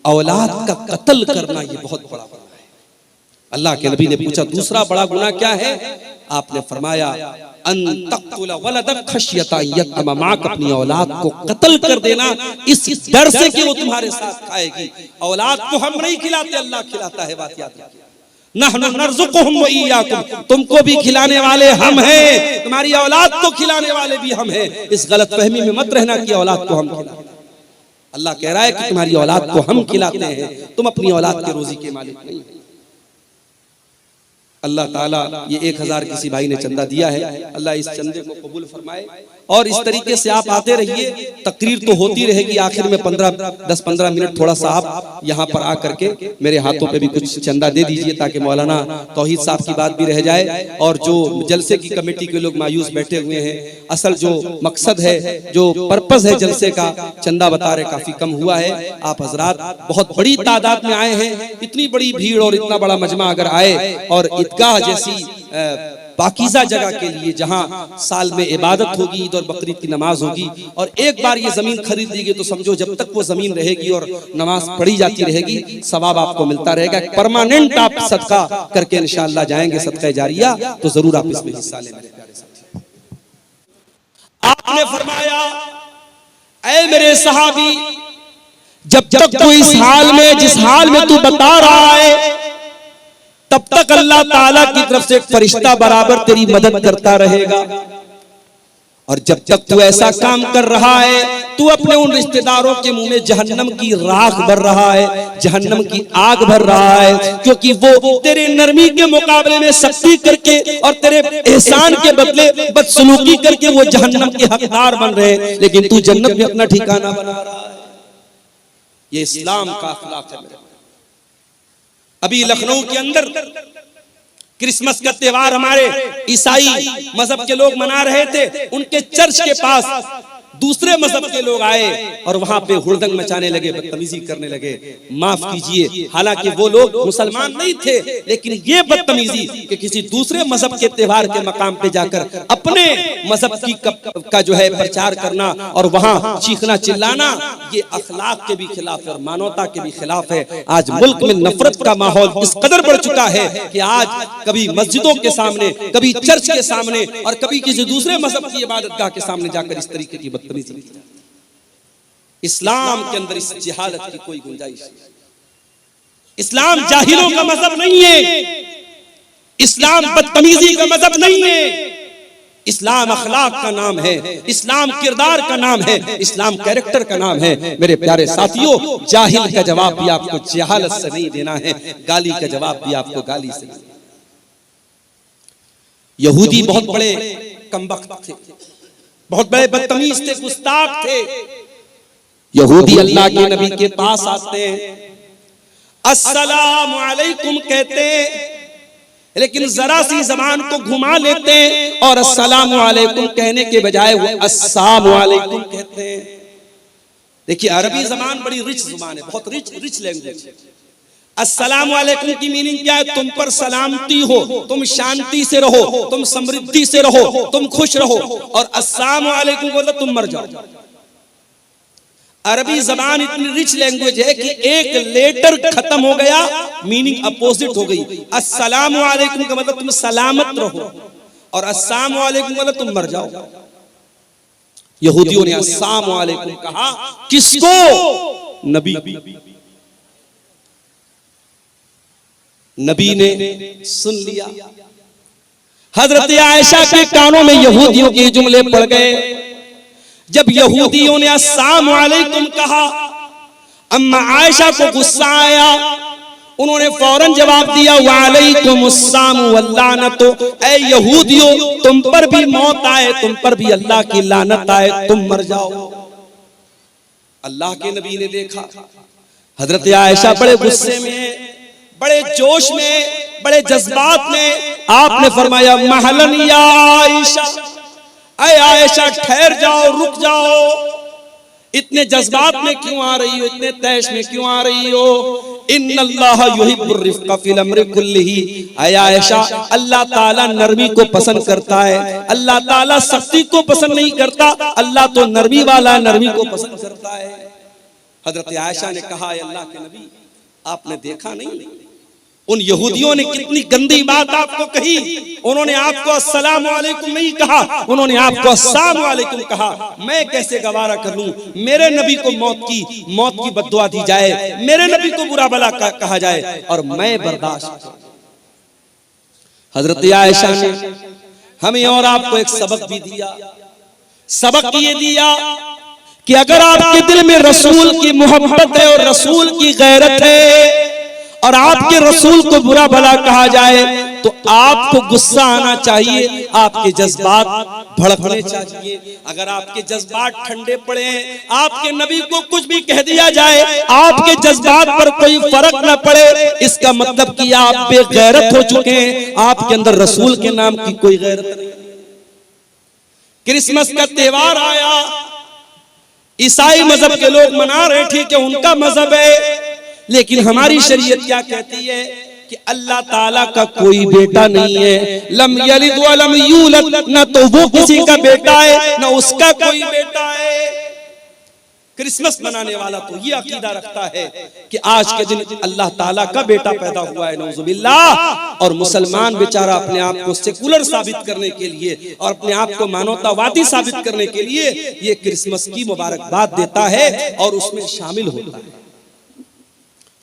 औलाद का कत्ल करना ये बहुत बड़ा गुनाह है। अल्लाह के नबी ने पूछा दूसरा बड़ा गुनाह क्या है? आपने फरमाया अन तक़तुल वलदक खशियता यतम माक, अपनी औलाद को कत्ल कर देना इस डर से कि वो तुम्हारे साथ खाएगी। औलाद को हम नहीं खिलाते, अल्लाह खिलाता है। बात याद रखिए, नहनु नर्ज़ुकुहुम व इय्याकुम, तुमको भी खिलाने वाले हम हैं, तुम्हारी औलाद को खिलाने वाले भी हम हैं। इस गलतफहमी में मत रहना कि औलाद को हम खिलाते हैं। अल्लाह कह रहा है कि तुम्हारी औलाद को हम खिलाते हैं, तुम अपनी औलाद के रोजी के मालिक नहीं। अल्लाह ताला ये 1000 किसी भाई ने चंदा दिया है, अल्लाह इस चंदे को कबूल फरमाए। और इस तरीके से आप आते रहिए, तकरीर तो होती रहेगी। आखिर में 10-15 मिनट थोड़ा सा आप यहाँ पर आकर के मेरे हाथों पे भी कुछ चंदा दे दीजिए ताकि मौलाना तौहीद साहब की बात भी रह जाए और जो जलसे की कमेटी के लोग मायूस बैठे हुए हैं, असल जो मकसद है, जो पर्पस है जलसे का, चंदा बता रहे काफी कम हुआ है। आप हजरात बहुत बड़ी तादाद में आए हैं, इतनी बड़ी भीड़ और इतना बड़ा मजमा अगर आए और ईदगाह जैसी पाकीज़ा जगह के लिए जहां साल में इबादत होगी, ईद और बकरीद की नमाज होगी, और एक बार ये जमीन खरीद ली गई तो समझो जब तक वो जमीन रहेगी और नमाज पढ़ी जाती रहेगी, सवाब आपको मिलता रहेगा। परमानेंट आप सदका करके इंशाअल्लाह जाएंगे, सदका जारिया, तो जरूर आप इसमें हिस्सा लें। मेरे प्यारे साथी, आपने फरमाया ऐ मेरे सहाबी, जब तक तू इस हाल में, जिस हाल में तू बता रहा है, तब तक अल्लाह ताला की तरफ से एक फरिश्ता बराबर तेरी मदद करता रहेगा। और जब तक तू ऐसा काम कर रहा है, तू अपने उन रिश्तेदारों के मुंह में जहन्नम की राख भर रहा है, जहन्नम की आग भर रहा है, क्योंकि वो तेरे नरमी के मुकाबले में सख्ती करके और तेरे एहसान के बदले बदसलूकी करके वो जहन्नम के हकदार बन रहे हैं, लेकिन तू जन्नत में अपना ठिकाना बना रहा है। ये इस्लाम का अखलाक है। अभी लखनऊ के अंदर क्रिसमस का त्योहार हमारे ईसाई मजहब के लोग मना रहे थे। उनके चर्च के पास दूसरे मजहब के लोग आए और वहां पे हुड़दंग मचाने लगे, बदतमीजी करने लगे। माफ कीजिए, हालांकि वो लोग मुसलमान नहीं थे, लेकिन ये बदतमीजी कि किसी दूसरे मजहब के त्योहार के मकाम पे जाकर अपने मजहब की का जो है प्रचार करना और वहां चीखना चिल्लाना, ये अखलाक के भी खिलाफ है और मानवता के भी खिलाफ है। आज मुल्क में नफरत का माहौल इस कदर बढ़ चुका है कि आज कभी मस्जिदों के सामने, कभी चर्च के सामने और कभी किसी दूसरे मजहब की इबादतगाह के सामने जाकर इस तरीके की बदतमीजी। इस्लाम के अंदर इस जहालत की कोई गुंजाइश नहीं। इस्लाम जाहिलों का मजहब नहीं है, इस्लाम बदतमीजी का मजहब नहीं है। इस्लाम अखलाक का नाम है, इस्लाम किरदार का नाम है, इस्लाम कैरेक्टर का नाम है। मेरे प्यारे साथियों, जाहिल का जवाब भी आपको जहालत से नहीं देना है, गाली का जवाब भी आपको गाली से नहीं। यहूदी बहुत बड़े कमबख्त थे, बहुत बड़े बदतमीज थे, गुस्ताख थे। यहूदी अल्लाह के नबी के पास आते हैं, अस्सलामु अलैकुम कहते हैं, लेकिन जरा सी जबान को घुमा लेते हैं और अस्सलामु अलैकुम कहने के बजाय वो अस्सलामु अलैकुम कहते हैं। देखिए, अरबी जबान बड़ी रिच जुबान है, बहुत रिच लैंग्वेज। अस्सलामु अलैकुम की मीनिंग क्या है? तुम पर सलामती हो, तुम शांति से रहो, तुम समृद्धि से रहो, तुम खुश रहो। और अस्सलामु अलैकुम बोलो तुम मर जाओ। अरबी जबान इतनी रिच लैंग्वेज है कि एक लेटर खत्म हो गया, मीनिंग अपोजिट हो गई। अस्सलामु अलैकुम का मतलब तुम सलामत रहो और अस्सलामु अलैकुम मतलब तुम मर जाओ। यहूदियों ने अस्सलामु अलैकुम कहा, किसको? नबी। नबी ने सुन लिया। हजरत आयशा के कानों में यहूदियों के जुमले पड़ गए। जब यहूदियों ने अस्सलामु अलैकुम कहा, अम्मा आयशा को गुस्सा आया, उन्होंने फौरन जवाब दिया, वालैकुमुस्सलाम वल्लानतु। ऐ यहूदियों, तुम पर भी मौत आए, तुम पर भी अल्लाह की लानत आए, तुम मर जाओ। अल्लाह के नबी ने देखा हजरत आयशा बड़े गुस्से में, बड़े जोश में, बड़े जज्बात में। आपने फरमाया, महलन या आयशा, ऐ आयशा ठहर जाओ, रुक जाओ। इतने जज्बात में क्यों आ रही हो, इतने तैश में क्यों आ रही हो? इन्नल्लाह युहिब्बुर रिफ्क़ फिल अम्रि कुल्लिही। ऐ आयशा, अल्लाह ताला नरमी को पसंद करता है, अल्लाह ताला सख्ती को पसंद नहीं करता। अल्लाह तो नरमी वाला, नरमी को पसंद करता है। हजरत आयशा ने कहा, अल्लाह के नबी, आपने देखा नहीं उन यहूदियों ने कितनी गंदी बात आपको कही? उन्होंने आपको अस्सलामु अलैकुम नहीं कहा, उन्होंने आपको अस्सलामु अलैकुम कहा। मैं कैसे गवारा कर लूं? मेरे नबी को मौत की बद्दुआ दी जाए, मेरे नबी को बुरा भला कहा जाए और मैं बर्दाश्त। हजरत आयशा ने हमें और आपको एक सबक भी दिया। सबक ये दिया कि अगर आपके दिल में रसूल की मोहब्बत है और रसूल की गैरत है और आपके रसूल को बुरा भला कहा जाए तो आपको गुस्सा आना चाहिए, आपके जज्बात भड़कने चाहिए। अगर आपके जज्बात ठंडे पड़े हैं, आपके नबी को कुछ भी कह दिया जाए, आपके जज्बात पर कोई फर्क न पड़े, इसका मतलब कि आप बेगैरत हो चुके हैं, आपके अंदर रसूल के नाम की कोई गैरत नहीं। क्रिसमस का त्योहार आया, ईसाई मजहब के लोग मना रहे, ठीक है, उनका मजहब है, लेकिन हमारी शरीयत क्या कहती है कि अल्लाह ताला का कोई बेटा नहीं है। लम यलिद व लम यूलद, न तो वो किसी का बेटा है न उसका कोई बेटा है। क्रिसमस मनाने वाला तो ये अकीदा रखता है कि आज के दिन अल्लाह ताला का बेटा पैदा हुआ है, नौजुबिल्लाह। और मुसलमान बेचारा अपने आप को सेकुलर साबित करने के लिए और अपने आप को मानवतावादी साबित करने के लिए ये क्रिसमस की मुबारकबाद देता है और उसमें शामिल होता है।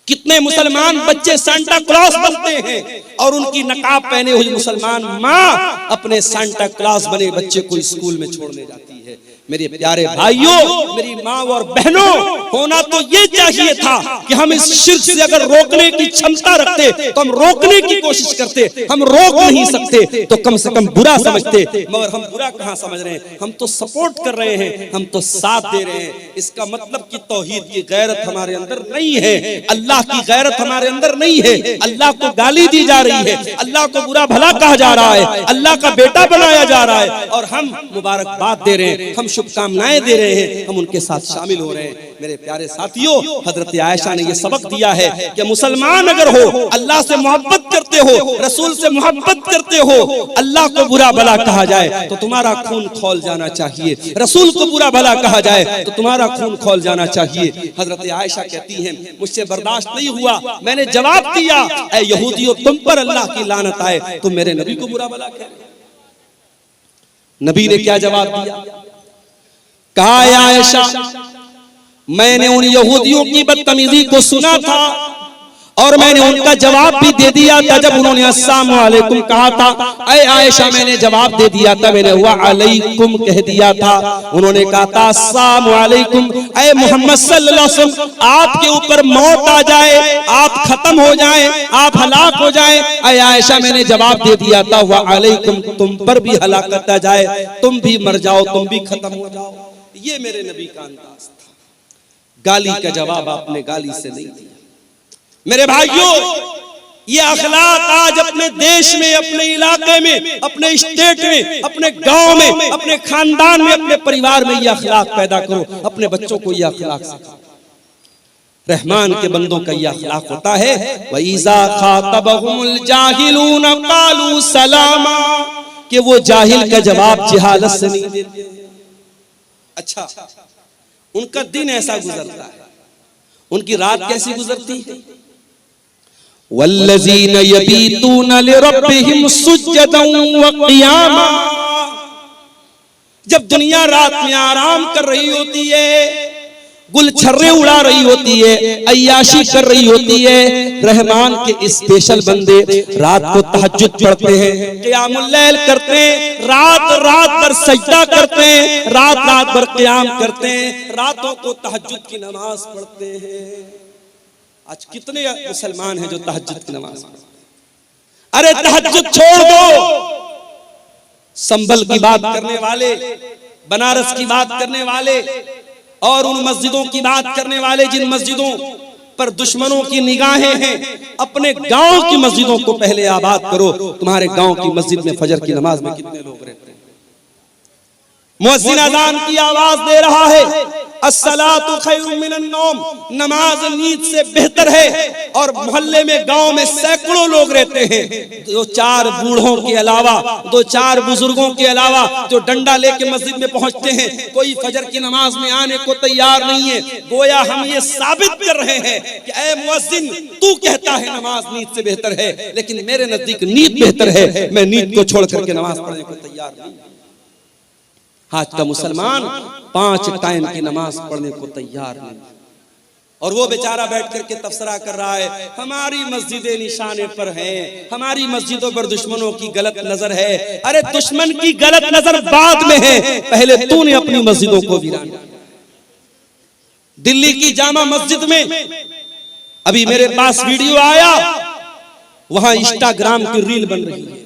कितने मुसलमान बच्चे सांता क्लॉस बनते हैं और उनकी नकाब पहने हुई मुसलमान माँ अपने सांता क्लॉस बने बच्चे को स्कूल में छोड़ने जाती है। मेरे प्यारे भाइयों, मेरी माँ और बहनों, होना तो ये चाहिए था कि हम इस शिर्क से अगर रोकने की क्षमता रखते तो हम रोकने की कोशिश करते। हम रोक नहीं सकते तो कम से कम बुरा समझते, मगर हम बुरा कहाँ समझ रहे हैं, हम तो सपोर्ट कर रहे हैं, हम तो साथ दे रहे हैं। इसका मतलब कि तौहीद की गैरत हमारे अंदर नहीं है, अल्लाह की गैरत हमारे अंदर नहीं है। अल्लाह को गाली दी जा रही है, अल्लाह को बुरा भला कहा जा रहा है, अल्लाह का बेटा बनाया जा रहा है और हम मुबारकबाद दे रहे हैं, हम शुभकामनाएं दे रहे हैं, हम उनके साथ शामिल हो रहे हैं। मेरे प्यारे साथियों, हजरत आयशा ने ये सबक दिया है कि मुसलमान अगर हो, अल्लाह से मोहब्बत करते हो, रसूल से मोहब्बत करते हो, अल्लाह को बुरा भला कहा जाए तो तुम्हारा खून खौल जाना चाहिए, रसूल को बुरा भला कहा जाए तो तुम्हारा खून खौल जाना चाहिए। हजरत आयशा कहती हैं, मुझसे बर्दाश्त नहीं हुआ, मैंने जवाब दिया, ऐ यहूदियों, तुम पर अल्लाह की लानत आए, तुम मेरे नबी को बुरा भला कह रहे हो। नबी ने क्या जवाब दिया? कहा, आयशा, मैंने उन यहूदियों की बदतमीजी को सुना था और मैंने उनका जवाब भी दे दिया था जब उन्होंने अस्सलामु अलैकुम कहा था। ऐ आयशा, मैंने जवाब दे दिया था, मैंने वा अलैकुम कह दिया था। उन्होंने कहा था अस्सलामु अलैकुम, ऐ मोहम्मद सल्लल्लाहु अलैहि वसल्लम, आपके ऊपर मौत आ जाए, आप खत्म हो जाएं, आप हलाक हो जाएं। ऐ आयशा, मैंने जवाब दे दिया था वा अलैकुम, तुम पर भी हलाकत आ जाए, तुम भी मर जाओ, तुम भी खत्म हो जाओ। ये मेरे नबी का अंदाज था। गाली का जवाब आपने गाली से नहीं दिया। मेरे भाइयों, ये अखलाक आज अपने देश में, अपने इलाके में, अपने स्टेट में, अपने गांव में, अपने खानदान में, अपने परिवार में ये अखलाक पैदा करो। अपने बच्चों को ये अखलाक सिखाओ। रहमान के बंदों का ये अखलाक होता है, वइज़ा खातबहुमुल जाहिलून क़ालू सलामा, कि वो जाहिल का जवाब जहालत से नहीं देते। अच्छा, उनका दिन ऐसा गुजरता है, उनकी रात कैसी गुजरती है? वल्लज़ीन यबीतून लिरब्बिहिम सुज्जदन व क़ियामा, जब दुनिया रात में आराम कर रही होती है, गुलछर्रे उड़ा रही होती है, अय्याशी कर रही होती है, रहमान के स्पेशल बंदे रात को तहज्जुद पढ़ते हैं, क़ियामुल लैल करते हैं, रात रात भर सजदा करते हैं, रात रात भर क़ियाम करते हैं, रातों को तहज्जुद की नमाज पढ़ते हैं। आज कितने मुसलमान हैं जो तहज्जुद की नमाज पढ़ते हैं? अरे तहज्जुद छोड़ दो, संभल की बात करने वाले, बनारस की बात करने वाले और उन मस्जिदों की बात करने वाले जिन मस्जिदों पर दुश्मनों की निगाहें हैं, अपने गांव की मस्जिदों को पहले आबाद करो। तुम्हारे गांव की मस्जिद में फजर की नमाज में कितने लोग रहते हैं? मुअज्जिन अज़ान की आवाज दे रहा है, अस्सलातु खैरुम मिनन नौम, नमाज नींद से बेहतर है। और मोहल्ले में, गांव में सैकड़ों लोग रहते हैं, दो चार बूढ़ों के अलावा, दो चार बुजुर्गों के अलावा जो डंडा लेके मस्जिद में पहुंचते हैं, कोई फजर की नमाज में आने को तैयार नहीं है। गोया हम ये साबित कर रहे हैं कि ऐ मुअज्जिन, तू कहता है नमाज नींद से बेहतर है, लेकिन मेरे नजदीक नींद बेहतर है, मैं नींद को छोड़ करके नमाज पढ़ने को तैयार नहीं। आज का मुसलमान 5 टाइम की नमाज पढ़ने को तैयार नहीं, और वो बेचारा बैठ करके तबसरा कर रहा है, हमारी मस्जिदें निशाने पर हैं, हमारी मस्जिदों पर दुश्मनों की गलत नजर है। अरे दुश्मन की गलत नजर बाद में है, पहले तूने अपनी मस्जिदों को वीरान किया। दिल्ली की जामा मस्जिद में अभी मेरे पास वीडियो आया, वहां इंस्टाग्राम की रील बन रही है,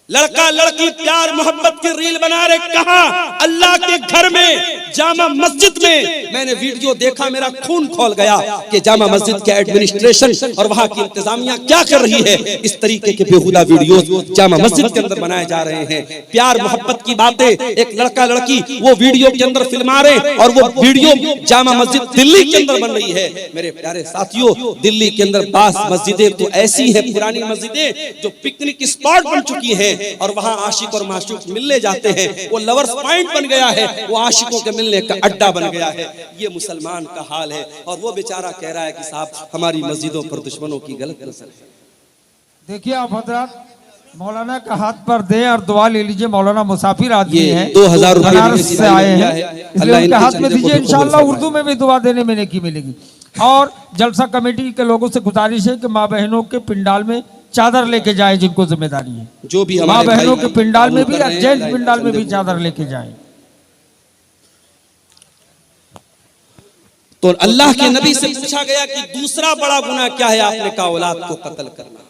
लड़का लड़की प्यार मोहब्बत की रील बना रहे। कहा? अल्लाह के घर में, जामा मस्जिद में। मैंने वीडियो देखा, मेरा खून खौल गया कि जामा मस्जिद के एडमिनिस्ट्रेशन और वहां की इंतजामिया क्या कर रही है। इस तरीके के बेहुदा वीडियोस जामा मस्जिद के अंदर बनाए जा रहे हैं। प्यार मोहब्बत की बातें एक लड़का लड़की वो वीडियो के अंदर फिल्मा रहे, और वो वीडियो जामा मस्जिद दिल्ली के अंदर बन रही है। मेरे प्यारे साथियों, दिल्ली के अंदर 5 मस्जिदें तो ऐसी हैं, पुरानी मस्जिदें जो पिकनिक स्पॉट बन चुकी हैं, और वहां आशिक और माशूक मिलने जाते हैं। वो लवर्स पॉइंट बन गया है, वो आशिकों के मिलने का अड्डा बन गया है। ये मुसलमान का हाल है, और वो बेचारा कह रहा है कि साहब हमारी मस्जिदों पर दुश्मनों की गलत नजर है। देखिए आप हजरात, मौलाना का हाथ पर दे और दुआ ले लीजिए। मौलाना मुसाफिर आदमी हैं, 2000 रुपए से आए हैं, इसलिए उनके हाथ में दीजिए। इंशाल्लाह उर्दू में भी दुआ देने में नेकी मिलेगी। और जलसा कमेटी के लोगों से गुजारिश है कि माँ बहनों के पिंडाल में चादर लेके जाए, जिनको जिम्मेदारी है। जो भी माँ बहनों के पिंडाल में भी, जेंट्स पिंडाल में भी चादर लेके जाए। तो अल्लाह के नबी से पूछा गया कि दूसरा बड़ा गुनाह क्या है? आपने कहा औलाद को कत्ल करना।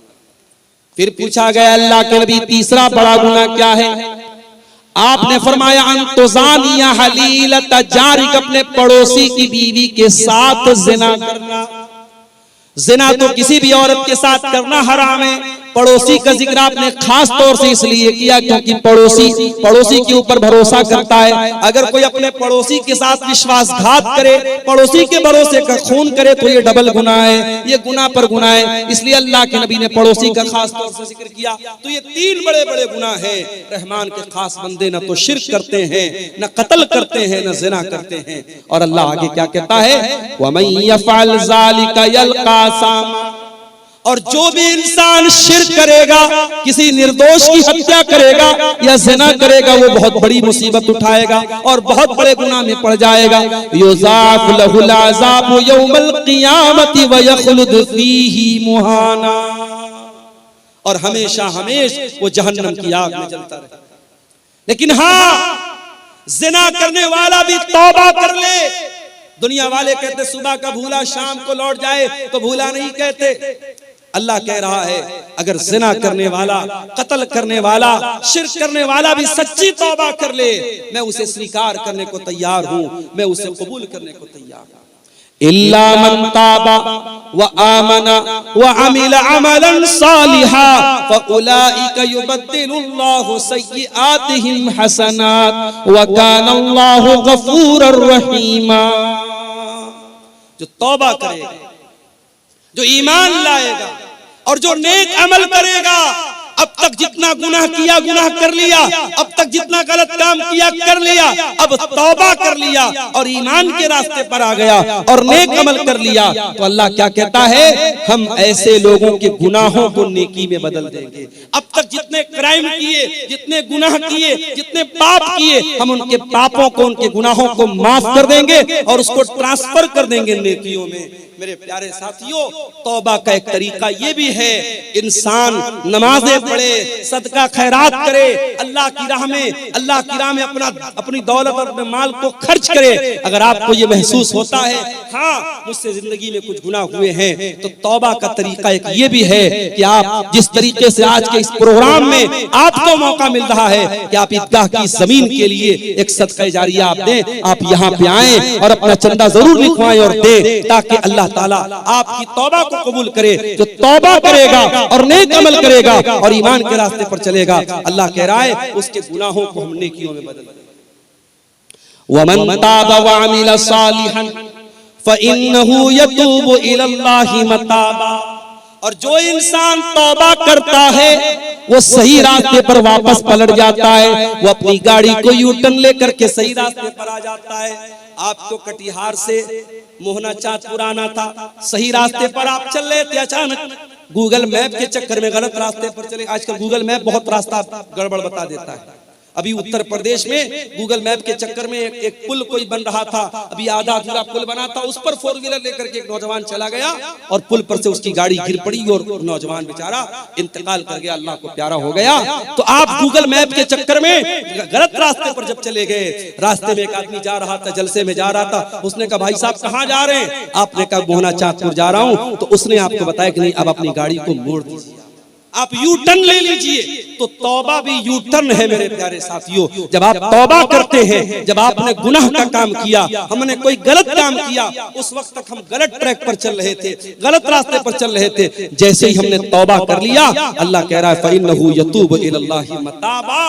फिर पूछा गया अल्लाह के नबी तीसरा बड़ा गुनाह क्या है? आपने फरमाया अंतुजानिया हलीलत जारिक, अपने पड़ोसी की बीवी के साथ जिना करना। जिना तो किसी भी औरत के साथ करना हराम है, पड़ोसी का जिक्र आपने खास तौर से इसलिए किया क्योंकि पड़ोसी के ऊपर भरोसा करता है। अगर कोई अपने पड़ोसी के साथ विश्वासघात करे, पड़ोसी के भरोसे का खून करे तो ये डबल गुनाह है, ये गुनाह पर गुनाह है। इसलिए अल्लाह के नबी ने पड़ोसी का खास तौर से जिक्र किया। तो ये 3 बड़े बड़े गुनाह हैं। रहमान के खास बंदे न तो शिर्क करते हैं, न कत्ल करते हैं, न ज़िना करते हैं। और अल्लाह आगे क्या कहता है, वमन यफ़अल ज़ालिका यल्क़ा सामा, और जो भी इंसान शिर्क करेगा, किसी निर्दोष की हत्या करेगा या ज़िना करेगा, वो बहुत बड़ी मुसीबत उठाएगा और बहुत बड़े गुनाह में पड़ जाएगा। युज़ाक़ लहुल अज़ाबु यौमल क़ियामति व यख़्लुद फ़ीही मुहाना, और हमेशा वो जहन्नम की आग में जलता रहे। लेकिन हाँ, ज़िना करने वाला भी तौबा कर ले। दुनिया वाले कहते सुबह का भूला शाम को लौट जाए, तो भूला नहीं कहते। अल्लाह कह रहा है अगर ज़िना करने वाला, कत्ल करने वाला, शिर्क करने वाला भी सच्ची तौबा कर ले, मैं उसे स्वीकार करने को तैयार हूं, मैं उसे कबूल करने को तैयार हूं। इल्ला मन ताबा व आमना व अमिल अमलन सालिहा फउलाइका युबद्दिलुल्लाहु सय्यिआतिहिम हसनात व कानल्लाहु गफूरर रहीमा। जो तौबा करेगा, जो ईमान लाएगा और जो नेक अमल करेगा, अब तक जितना गुनाह किया गुनाह कर लिया, अब तक जितना गलत काम किया कर लिया, अब तौबा कर लिया और ईमान के रास्ते पर आ गया और नेक अमल कर लिया, तो अल्लाह क्या कहता है, हम ऐसे लोगों के गुनाहों को नेकी में बदल देंगे। अब तक जितने क्राइम किए, जितने गुनाह किए, जितने पाप किए, हम उनके पापों को, उनके गुनाहों को माफ कर देंगे और उसको ट्रांसफर कर देंगे नेकियों में। मेरे प्यारे साथियों, तौबा का एक तरीका ये भी है, इंसान नमाजें पढ़े, सदका खैरात करे, अल्लाह की राह में अपनी दौलत और अपने माल को खर्च करे। अगर आपको ये महसूस होता है हाँ मुझसे जिंदगी में कुछ गुनाह हुए हैं, तो तौबा का तरीका एक ये भी है कि आप जिस तरीके से आज के इस प्रोग्राम में आपको मौका मिल रहा है कि आप ईदगाह की जमीन के लिए एक सदका जारिया आप दें, आप यहाँ पे आए और अपना चंदा जरूर लिखवाएं और दें, ताकि अल्लाह ताला आपकी तौबा को कबूल करे। जो तौबा करेगा और नेक अमल करेगा और ईमान के रास्ते पर चलेगा, अल्लाह कह रहा है उसके गुनाहों को हम नेकियों में बदल देंगे। वमन ताबा व अमिल सालिहन फइन्नहु यतूबु इलल्लाहि मताबा, और जो इंसान तौबा करता है वो सही रास्ते पर वापस पलट जाता है, वो अपनी गाड़ी को यू टर्न लेकर के सही रास्ते पर आ जाता है। आपको कटिहार से मोहना चाँद पुराना था, सही रास्ते पर आप चल रहे थे, अचानक गूगल मैप के चक्कर में गलत रास्ते पर चले। आजकल गूगल मैप बहुत रास्ता गड़बड़ बता देता है। अभी उत्तर प्रदेश में गूगल मैप के चक्कर में एक पुल कोई बन रहा था, अभी आधा अधूरा पुल बना था, उस पर 4 व्हीलर लेकर के एक नौजवान चला गया और पुल पर से उसकी गाड़ी गिर पड़ी और नौजवान बेचारा इंतकाल कर गया, अल्लाह को प्यारा हो गया। तो आप गूगल मैप के चक्कर में गलत रास्ते पर जब चले गए, रास्ते में एक आदमी जा रहा था, जलसे में जा रहा था, उसने कहा भाई साहब कहाँ जा रहे हैं? आपने कहा मोहना चाँदपुर जा रहा हूँ। तो उसने आपको बताया कि नहीं, अब अपनी गाड़ी को मोड़ दीजिए, आप यू टर्न ले लीजिए। तो तौबा भी यू टर्न है मेरे प्यारे साथियों। जब आप तौबा करते हैं, जब आपने गुनाह का काम किया, हमने कोई गलत काम किया, उस वक्त तक हम गलत ट्रैक पर चल रहे थे, गलत रास्ते पर चल रहे थे, जैसे ही हमने तौबा कर लिया, अल्लाह कह रहा है फइन्नहु यतूबु इलल्लाहि मताबा,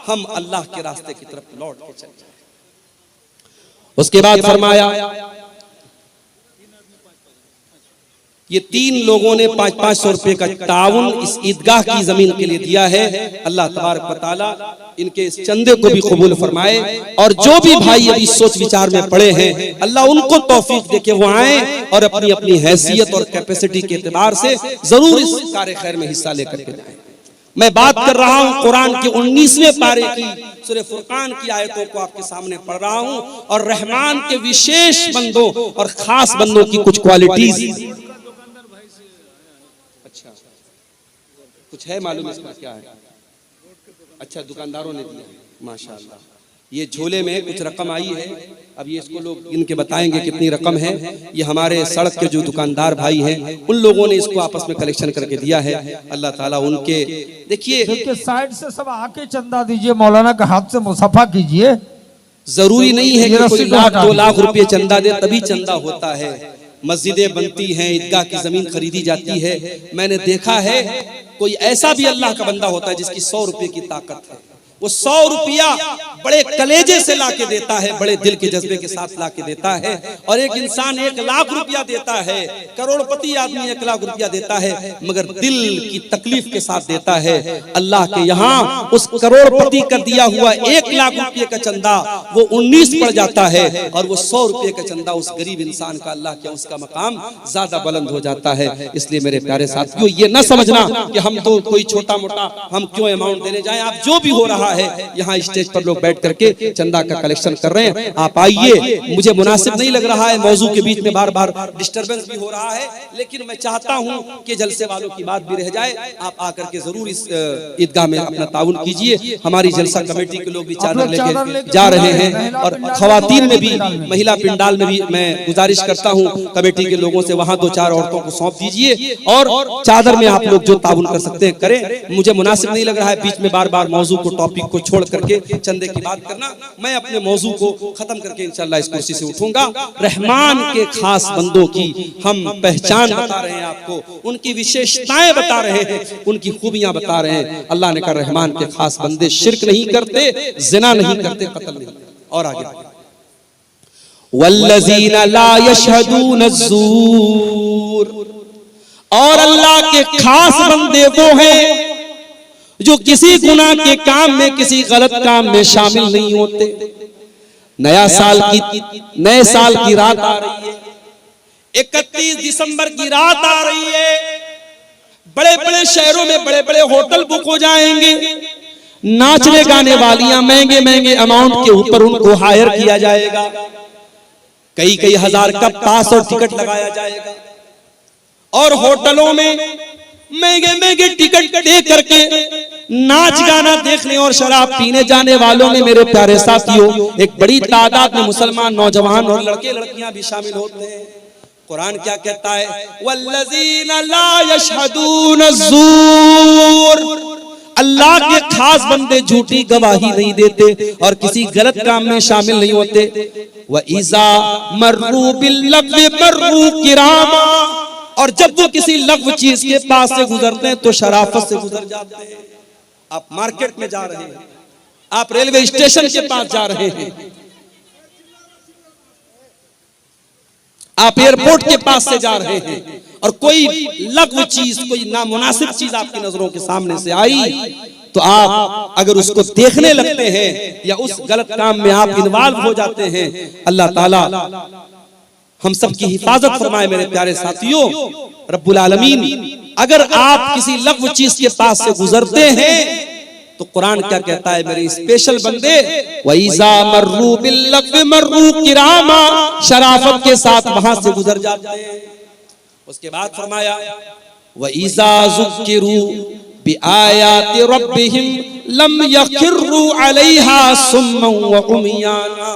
हम अल्लाह के रास्ते की तरफ लौट के चल जाए। उसके बाद फरमाया ये 3 लोगों ने 500-500 रुपए का ताउन इस ईदगाह की जमीन के लिए दिया है। अल्लाह तबारक व तआला इनके इस चंदे को भी कबूल फरमाए, और जो भी भाई अभी सोच विचार में पड़े हैं, अल्लाह उनको तौफीक दे के वो आए और अपनी अपनी हैसियत और कैपेसिटी के एतबार से जरूर इस कार्य खैर में हिस्सा लेकर के जाएं। मैं बात कर रहा हूँ कुरान के 19वें पारे की सूरह फुरकान की आयतों को आपके सामने पढ़ रहा हूँ, और रहमान के विशेष बंदों और खास बंदों की कुछ क्वालिटीज। कुछ है मालूम इसका क्या है? अच्छा, दुकानदारों ने दिया, माशाअल्लाह। ये झोले में कुछ रकम आई है, अब ये इसको लोग इनके बताएंगे कितनी रकम है। ये हमारे सड़क के जो दुकानदार भाई हैं, उन लोगों ने इसको आपस में कलेक्शन करके दिया है। अल्लाह ताला उनके देखिए साइड से सब आके चंदा दीजिए, मौलाना का हाथ से मुसाफा कीजिए। जरूरी नहीं है कि कोई 1 लाख 2 लाख रुपए चंदा दे तभी चंदा होता है। मस्जिदें बनती हैं, ईदगाह की जमीन खरीदी जाती है। मैंने देखा है कोई ऐसा भी अल्लाह का बंदा होता है जिसकी 100 रुपए की ताकत है, वो 100 रुपया बड़े कलेजे से लाके देता है, बड़े दिल के जज्बे के साथ लाके देता है। और एक इंसान 1 लाख रुपया देता है, करोड़पति आदमी 1 लाख रुपया देता है, मगर दिल की तकलीफ के साथ देता है। अल्लाह के यहाँ उस करोड़पति का दिया हुआ 1 लाख रुपये का चंदा वो 19 पड़ जाता है, और वो 100 रुपये का चंदा उस गरीब इंसान का अल्लाह के उसका मकाम ज्यादा बुलंद हो जाता है। इसलिए मेरे प्यारे साथियों, ये न समझना कि हम तो कोई छोटा मोटा हम क्यों अमाउंट देने जाएं। आप जो भी हो रहा है, यहाँ स्टेज पर लोग बैठ करके चंदा का कलेक्शन कर रहे हैं, आप आइए। मुझे मुनासिब नहीं लग रहा है, मौजू के बीच में बार बार डिस्टरबेंस भी हो रहा है, लेकिन मैं चाहता हूं कि जलसे वालों की बात भी रह जाए। आप आकर के जरूर इस ईदगाह में अपना ताउन कीजिए। हमारी जलसा कमेटी के लोग भी चादर लेके जा रहे हैं, और खवातीन में भी, महिला पिंडाल में भी मैं गुजारिश करता हूँ कमेटी के लोगों से, वहां 2-4 औरतों को सौंप दीजिए, और चादर में आप लोग जो ताउन कर सकते हैं करें। मुझे मुनासिब नहीं लग रहा है बीच में बार बार मौजू को, टॉपिक को छोड़ करके चंदे की बात करना। मैं अपने मौजू को खत्म करके इंशाल्लाह इस कुर्सी से उठूंगा। रहमान के खास बंदों की हम पहचान बता रहे हैं आपको, उनकी विशेषताएं बता रहे हैं, उनकी खूबियां बता रहे हैं। अल्लाह ने कहा रहमान के खास बंदे शिर्क नहीं करते, जिना नहीं करते, कत्ल नहीं करते। और आगे, वल्लज़ीना ला यशहदून अज़्ज़ूर, और अल्लाह के खास बंदे वो हैं जो किसी गुनाह के काम में, किसी गलत काम में शामिल नहीं होते। नए साल की रात आ रही है, 31 दिसंबर की रात आ रही है। बड़े बड़े शहरों में बड़े बड़े होटल बुक हो जाएंगे, नाचने गाने वालियां महंगे महंगे अमाउंट के ऊपर उनको हायर किया जाएगा, कई हजार का पास और टिकट लगाया जाएगा, और होटलों में महंगे महंगे टिकट दे करके नाच गाना देखने और शराब पीने जाने वालों में, मेरे प्यारे साथियों, एक बड़ी तादाद में मुसलमान नौजवान और लड़के लड़कियां भी शामिल होते हैं। कुरान क्या कहता है, वल्लज़ीना ला यशहदून अज़्ज़ूर, अल्लाह के खास बंदे झूठी गवाही नहीं देते और किसी गलत काम में शामिल नहीं होते। व इज़ा मर्रू बिल्लग़्वी मर्रू किरामा, और जब वो किसी लग़्व चीज के पास से गुजरते हैं तो शराफत से गुजर जाते हैं। आप मार्केट में जा रहे हैं, आप रेलवे स्टेशन के पास जा रहे हैं, आप एयरपोर्ट के पास से जा रहे हैं, और कोई लग़्व चीज, कोई नामुनासिब चीज आपकी नजरों के सामने से आई, तो आप अगर उसको देखने लगते हैं या उस गलत काम में आप इन्वॉल्व हो जाते हैं, अल्लाह ताला हम सब की हिफाजत फरमाए। मेरे प्यारे साथियों, रब्बुल आलमीन अगर आप किसी लग़्व चीज के पास से गुजरते हैं तो कुरान क्या कहता है, मेरे स्पेशल बंदे, वइज़ा मर्रू बिल्लग़्वी मर्रू किरामा, शराफत के साथ वहां से गुजर जाते हैं। उसके बाद फरमाया, वइज़ा ज़ुक्किरू बिआयाति रब्बिहिम लम यखिर्रू अलैहा सुम्मन व उमयाना,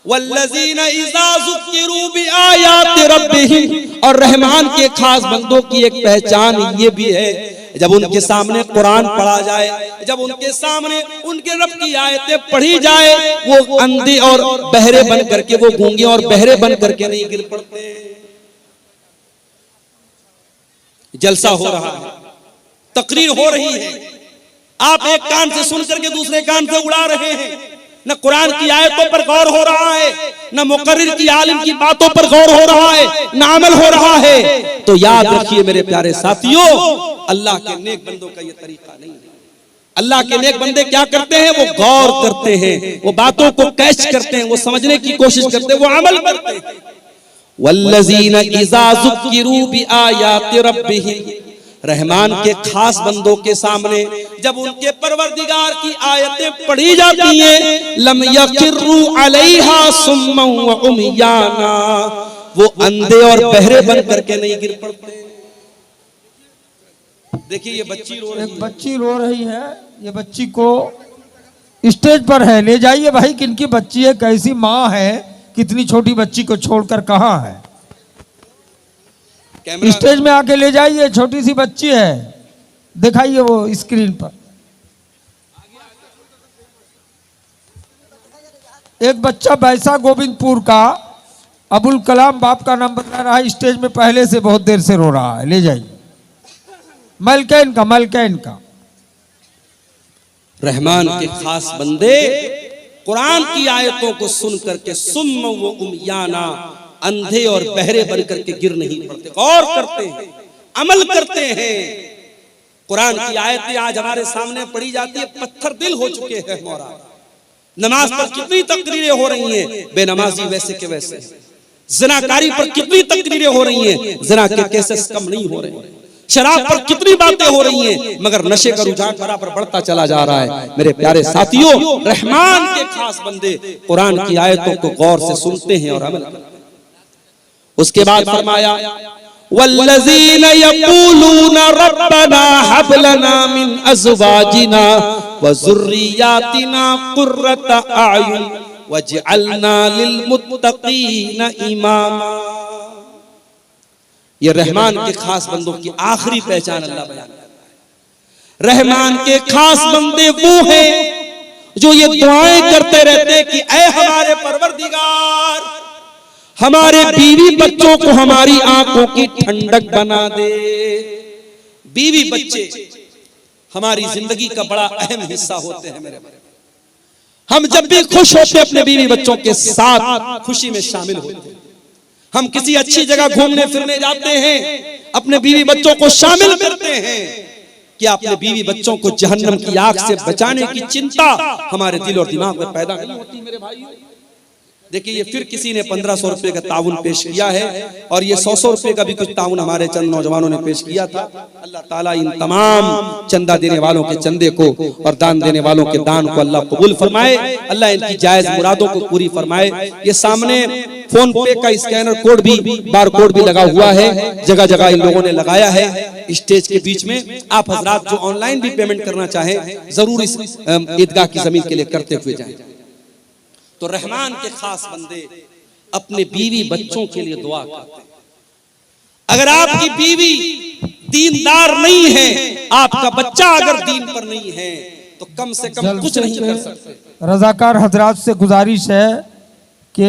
वल्लज़ीना इज़ा ज़ुक्किरू बिआयाति रब्बिहिम, और रहमान के खास बंदों की एक पहचान ये भी है, जब उनके सामने कुरान पढ़ा जाए, जब उनके सामने उनके रब की आयतें पढ़ी जाए, वो अंधे और बहरे बन करके, वो गूंगे और बहरे बन करके नहीं गिर पड़ते। जलसा हो रहा है, तकरीर हो रही है, आप एक कान से सुन करके दूसरे कान से उड़ा रहे हैं, न कुरान की आयतों पर गौर हो रहा है, न मुकर्रिर की आलिम की बातों पर गौर हो रहा है, न अमल हो रहा है। तो याद रखिए मेरे प्यारे साथियों, अल्लाह के नेक बंदों का ये तरीका नहीं है। अल्लाह के नेक बंदे क्या करते हैं, वो गौर करते हैं, वो बातों को कैच करते हैं, वो समझने की कोशिश करते हैं, वो अमल करते हैं। वल्लज़ीना इज़ा ज़ुक्किरू बिआयाति रब्बिहिम, रहमान के खास बंदों के सामने जब उनके परवरदिगार की आयतें पढ़ी जाती हैं, लम यखिर्रू अलैहा सुम्मन व उमयाना, वो अंधे और बहरे बन करके नहीं गिर पड़ते। देखिए ये बच्ची रो रही है, एक बच्ची रो रही है, ये बच्ची को स्टेज पर है, ले जाइए भाई, किनकी बच्ची है, कैसी माँ है, कितनी छोटी बच्ची को छोड़कर कहाँ है, स्टेज में आके ले जाइए, छोटी सी बच्ची है, दिखाइए वो स्क्रीन पर। एक बच्चा बैसा गोविंदपुर का अबुल कलाम बाप का नाम बता रहा है, स्टेज में पहले से बहुत देर से रो रहा है, ले जाइए। मलकैन का रहमान के खास बंदे कुरान की आयतों को सुन करके सुम्म व उमयाना, अंधे और बहरे बन करके गिर नहीं पड़ते, गौर करते हैं, अमल करते हैं। कुरान की आयतें आज हमारे सामने पढ़ी जाती है, पत्थर दिल हो चुके हैं हमारा। नमाज पर कितनी तकरीरें हो रही हैं, बेनमाजी वैसे के वैसे। ज़िनाकारी पर कितनी तकरीरें हो रही हैं, ज़िना के केसेस कम नहीं हो रहे। शराब पर कितनी बातें हो रही हैं, मगर नशे का रुझान बराबर बढ़ता चला जा रहा है। मेरे प्यारे साथियों, रहमान के खास बंदे कुरान की आयतों को गौर से सुनते हैं और अमल करते हैं। उसके बाद फरमाया, वल्लज़ीना यक़ूलूना रब्बना हब लना मिन अज़वाजिना व ज़ुर्रिय्यातिना क़ुर्रता अयुन वजअलना लिलमुत्तक़ीना इमामा। ये रहमान के खास बंदों की आखिरी पहचान अल्लाह बयान करता है। रहमान के खास बंदे वो हैं जो ये दुआएं करते रहते कि ऐ हमारे परवरदिगार, हमारे बीवी बच्चों को हमारी आंखों की ठंडक बना दे। बीवी बच्चे हमारी जिंदगी का बड़ा अहम हिस्सा होते हैं मेरे भाई। हम जब भी खुश होते अपने बीवी बच्चों के साथ खुशी में शामिल होते हैं। हम किसी अच्छी जगह घूमने फिरने जाते हैं, अपने बीवी बच्चों को शामिल करते हैं। क्या अपने बीवी बच्चों को जहन्नम की आग से बचाने की चिंता हमारे दिल और दिमाग में पैदा नहीं होती मेरे भाइयों? देखिए, ये फिर किसी ने 1500 रुपए का ताउन पेश किया है और ये 100 रुपए का भी कुछ ताउन हमारे चंद नौजवानों ने पेश किया था। अल्लाह ताला इन तमाम चंदा देने वालों के चंदे को और दान देने वालों के दान को अल्लाह कबूल फरमाए। अल्लाह इनकी जायज मुरादों को पूरी फरमाए। ये सामने फोन पे का स्कैनर कोड भी, बार कोड भी लगा हुआ है, जगह जगह इन लोगों ने लगाया है स्टेज के बीच में। आप हजरात जो ऑनलाइन भी पेमेंट करना चाहें, जरूर इस ईदगाह की जमीन के लिए करते हुए जाएं। तो रहमान के खास बंदे अपने बीवी बच्चों के लिए दुआ करते हैं। अगर आपकी बीवी दीनदार नहीं है, आपका बच्चा अगर दीन पर नहीं है, तो कम से कम कुछ नहीं कर सकते। रजाकार हजरात से गुजारिश है कि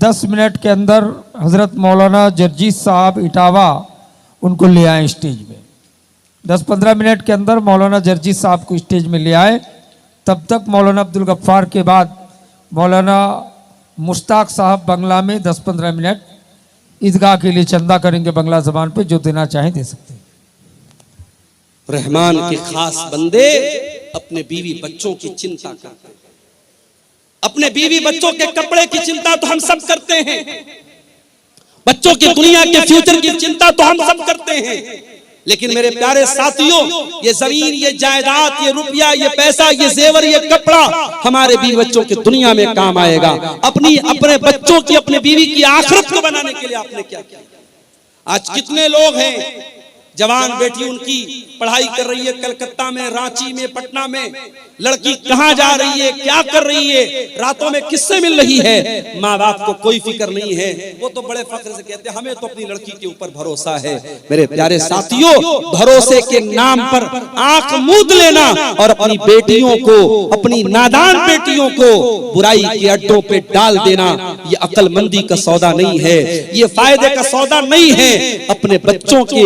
10 मिनट के अंदर हजरत मौलाना जर्जीस साहब इटावा उनको ले आए स्टेज में। 10-15 मिनट के अंदर मौलाना जर्जीस साहब को स्टेज में ले आए। तब तक मौलाना अब्दुल गफ्फार के बाद मौलाना मुश्ताक साहब बंगला में 10-15 मिनट ईदगाह के लिए चंदा करेंगे बंगला जबान पे, जो देना चाहें दे सकते हैं। रहमान के खास बंदे अपने बीवी बच्चों की चिंता करते हैं। अपने बीवी बच्चों के कपड़े की चिंता तो हम सब करते हैं, बच्चों की दुनिया के फ्यूचर की चिंता तो हम सब करते हैं, लेकिन मेरे प्यारे साथियों, ये जमीन, ये जायदाद, ये रुपया, ये पैसा, ये जेवर, ये कपड़ा हमारे बीवी बच्चों की दुनिया में काम आएगा। अपने बच्चों की, अपने बीवी की आखिरत को बनाने के लिए आपने क्या किया? आज कितने लोग हैं, जवान बेटी उनकी पढ़ाई कर रही है कलकत्ता में, रांची में, पटना में, लड़की कहां जा रही है, क्या कर रही है, रातों में किससे मिल रही है, माँ बाप को कोई फिक्र नहीं है। वो तो बड़े फख्र से कहते हैं हमें तो अपनी लड़की के ऊपर भरोसा है। मेरे प्यारे साथियों, भरोसे के नाम पर आंख मूंद लेना और अपनी बेटियों को, अपनी नादान बेटियों को बुराई के अड्डों पे डाल देना, ये अक्लमंदी का सौदा नहीं है, ये फायदे का सौदा नहीं है। अपने बच्चों के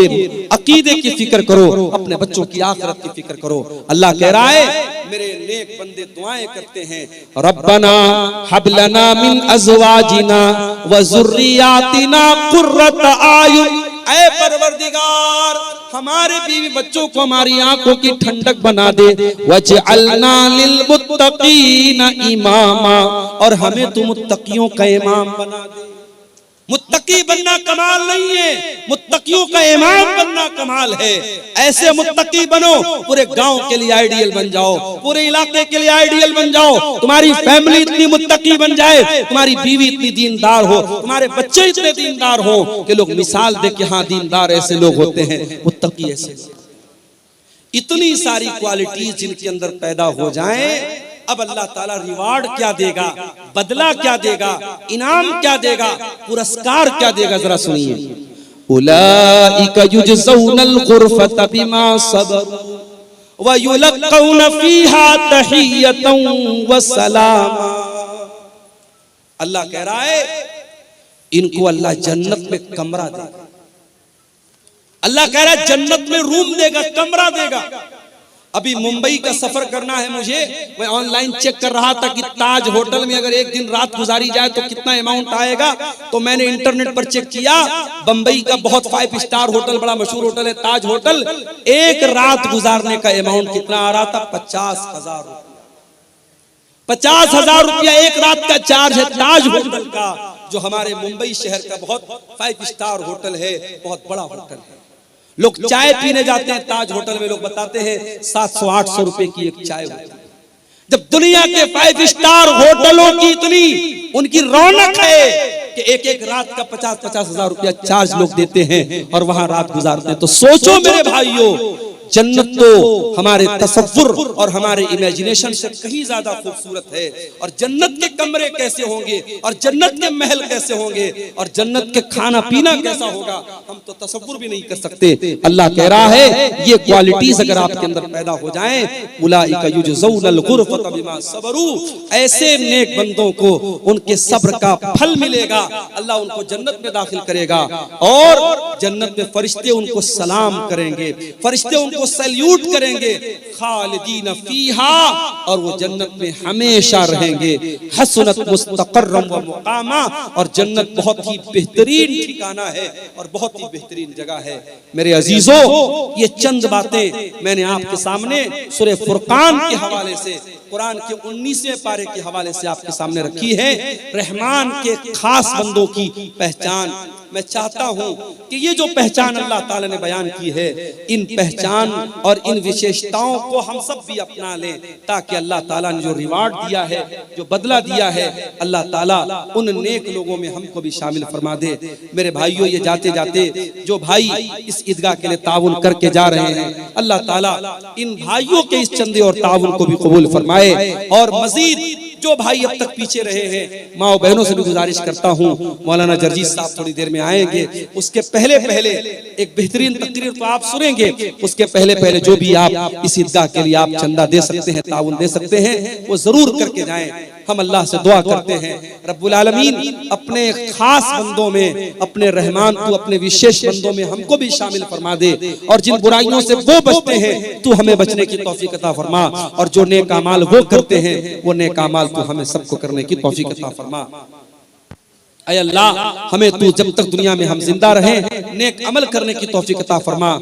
अकीदे की फिक्र करो, अपने बच्चों की आखिरत की फिक्र करो। अल्लाह कह रहा है, मेरे नेक बंदे दुआएं करते हैं, रब्बना हब लना मिन अज़वाजिना व ज़ुर्रिय्यातिना क़ुर्रता आयुन। ऐ परवरदिगार, हमारे बीवी बच्चों को हमारी आंखों की ठंडक बना दे। वजअलना लिलमुत्तक़ीना इमामा, और हमें तू मुत्तकियों का इमाम बना दे। मुत्तकी बनना कमाल नहीं है, मुत्तकियों का इमाम बनना कमाल है। ऐसे मुत्तकी बनो, पूरे गांव के लिए आइडियल बन जाओ, पूरे इलाके के लिए आइडियल बन जाओ। तुम्हारी फैमिली इतनी मुत्तकी बन जाए, तुम्हारी बीवी इतनी दीनदार हो, तुम्हारे बच्चे इतने दीनदार हो कि लोग मिसाल दे कि हाँ, दीनदार ऐसे लोग होते हैं, मुत्तकी ऐसे। इतनी सारी क्वालिटीज जिनके अंदर पैदा हो जाएं, अब अल्लाह ताला रिवार्ड क्या देगा, बदला क्या देगा, इनाम क्या देगा, पुरस्कार क्या देगा, जरा सुनिए। उलाइका युजज़ौनल गुरफता बिमा सबरू व युलक़ौना फीहा तहियतन व सलामा। अल्लाह कह रहा है, इनको अल्लाह जन्नत में कमरा देगा। अल्लाह कह रहा है जन्नत में रूम देगा, कमरा देगा। अभी मुंबई का सफर करना है मुझे, मैं ऑनलाइन चेक कर रहा था कि ताज होटल में अगर एक दिन रात गुजारी जाए तो कितना अमाउंट आएगा। तो मैंने इंटरनेट पर चेक किया, बंबई का बहुत 5 स्टार होटल, बड़ा मशहूर होटल है ताज होटल, एक रात गुजारने का अमाउंट कितना आ रहा था? 50,000 रुपया। 50,000 रुपया एक रात का चार्ज है ताज होटल का, जो हमारे मुंबई शहर का बहुत 5 स्टार होटल है, बहुत बड़ा होटल है। लोग चाय पीने जाते हैं ताज होटल में, लोग बताते हैं 700-800 रुपए की एक चाय होती है। जब दुनिया के 5 स्टार होटलों की इतनी उनकी रौनक है कि एक एक रात का 50-50,000 रुपया चार्ज लोग देते हैं और वहां रात गुजारते हैं, तो सोचो मेरे भाइयों, जन्नत तो हमारे तसव्वुर और हमारे इमेजिनेशन से कहीं ज्यादा खूबसूरत है। और जन्नत के कमरे कैसे होंगे, और जन्नत के महल कैसे होंगे, और जन्नत के खाना पीना कैसा होगा, हम तो तसव्वुर भी नहीं कर सकते। अल्लाह कह रहा है ये क्वालिटीज अगर आपके अंदर पैदा हो जाएं, उलाइका युजज़ौनल गुरफत बिमा सबरू, ऐसे नेक बंदों को उनके सब्र का फल मिलेगा, अल्लाह उनको जन्नत में दाखिल करेगा। और जन्नत में फरिश्ते उनको सलाम करेंगे, फरिश्ते उनको सैल्यूट करेंगे, खालिदीन फीहा, और वो जन्नत में हमेशा रहेंगे। हसनत मुस्तक़र्रम व मुकामा, और जन्नत बहुत ही बेहतरीन ठिकाना है और बहुत ही बेहतरीन जगह है। मेरे अजीजों, ये चंद बातें मैंने आपके सामने सूरह फुरकान के हवाले से, कुरान के 19वें पारे के हवाले से आपके सामने रखी है। रहमान के खास बंदों की पहचान, मैं चाहता हूं कि ये जो पहचान अल्लाह ताला ने बयान की है, इन पहचान और इन विशेषताओं को हम सब भी अपना लें, ताकि अल्लाह ताला ने जो रिवार्ड दिया है, जो बदला दिया है, अल्लाह ताला उन नेक लोगों में हमको भी शामिल फरमा दे। मेरे भाइयों, ये जाते जाते जो भाई इस ईदगाह के लिए ताउन करके जा रहे हैं, अल्लाह ताला इन भाइयों के इस चंदे और ताउन को भी कबूल फरमाए। और मजीद जो भाई अब तक पीछे रहे हैं, माँ बहनों से भी गुजारिश करता हूँ, मौलाना जर्जीस साहब थोड़ी देर में आएंगे, उसके पहले पहले एक बेहतरीन तकरीर तो आप सुनेंगे, उसके पहले पहले जो भी आप इस ईदगाह के लिए आप चंदा दे सकते हैं, ताउन दे सकते हैं, वो जरूर करके जाएं। हम अल्लाह से दुआ करते हैं, रब्बुल आलमीन अपने खास बंदों में, अपने रहमान तू अपने विशेष बंदों में हमको भी शामिल फरमा दे, और जिन बुराइयों से वो बचते हैं तू हमें बचने की तौफीक अता फरमा, और जो नेक अमाल वो करते हैं वो नेक अमाल तू हमें सबको करने की तौफीक अता फरमा। ऐ अल्लाह, हमें तू जब तक दुनिया में हम जिंदा रहें नेक अमल करने की तौफीक अता फरमा।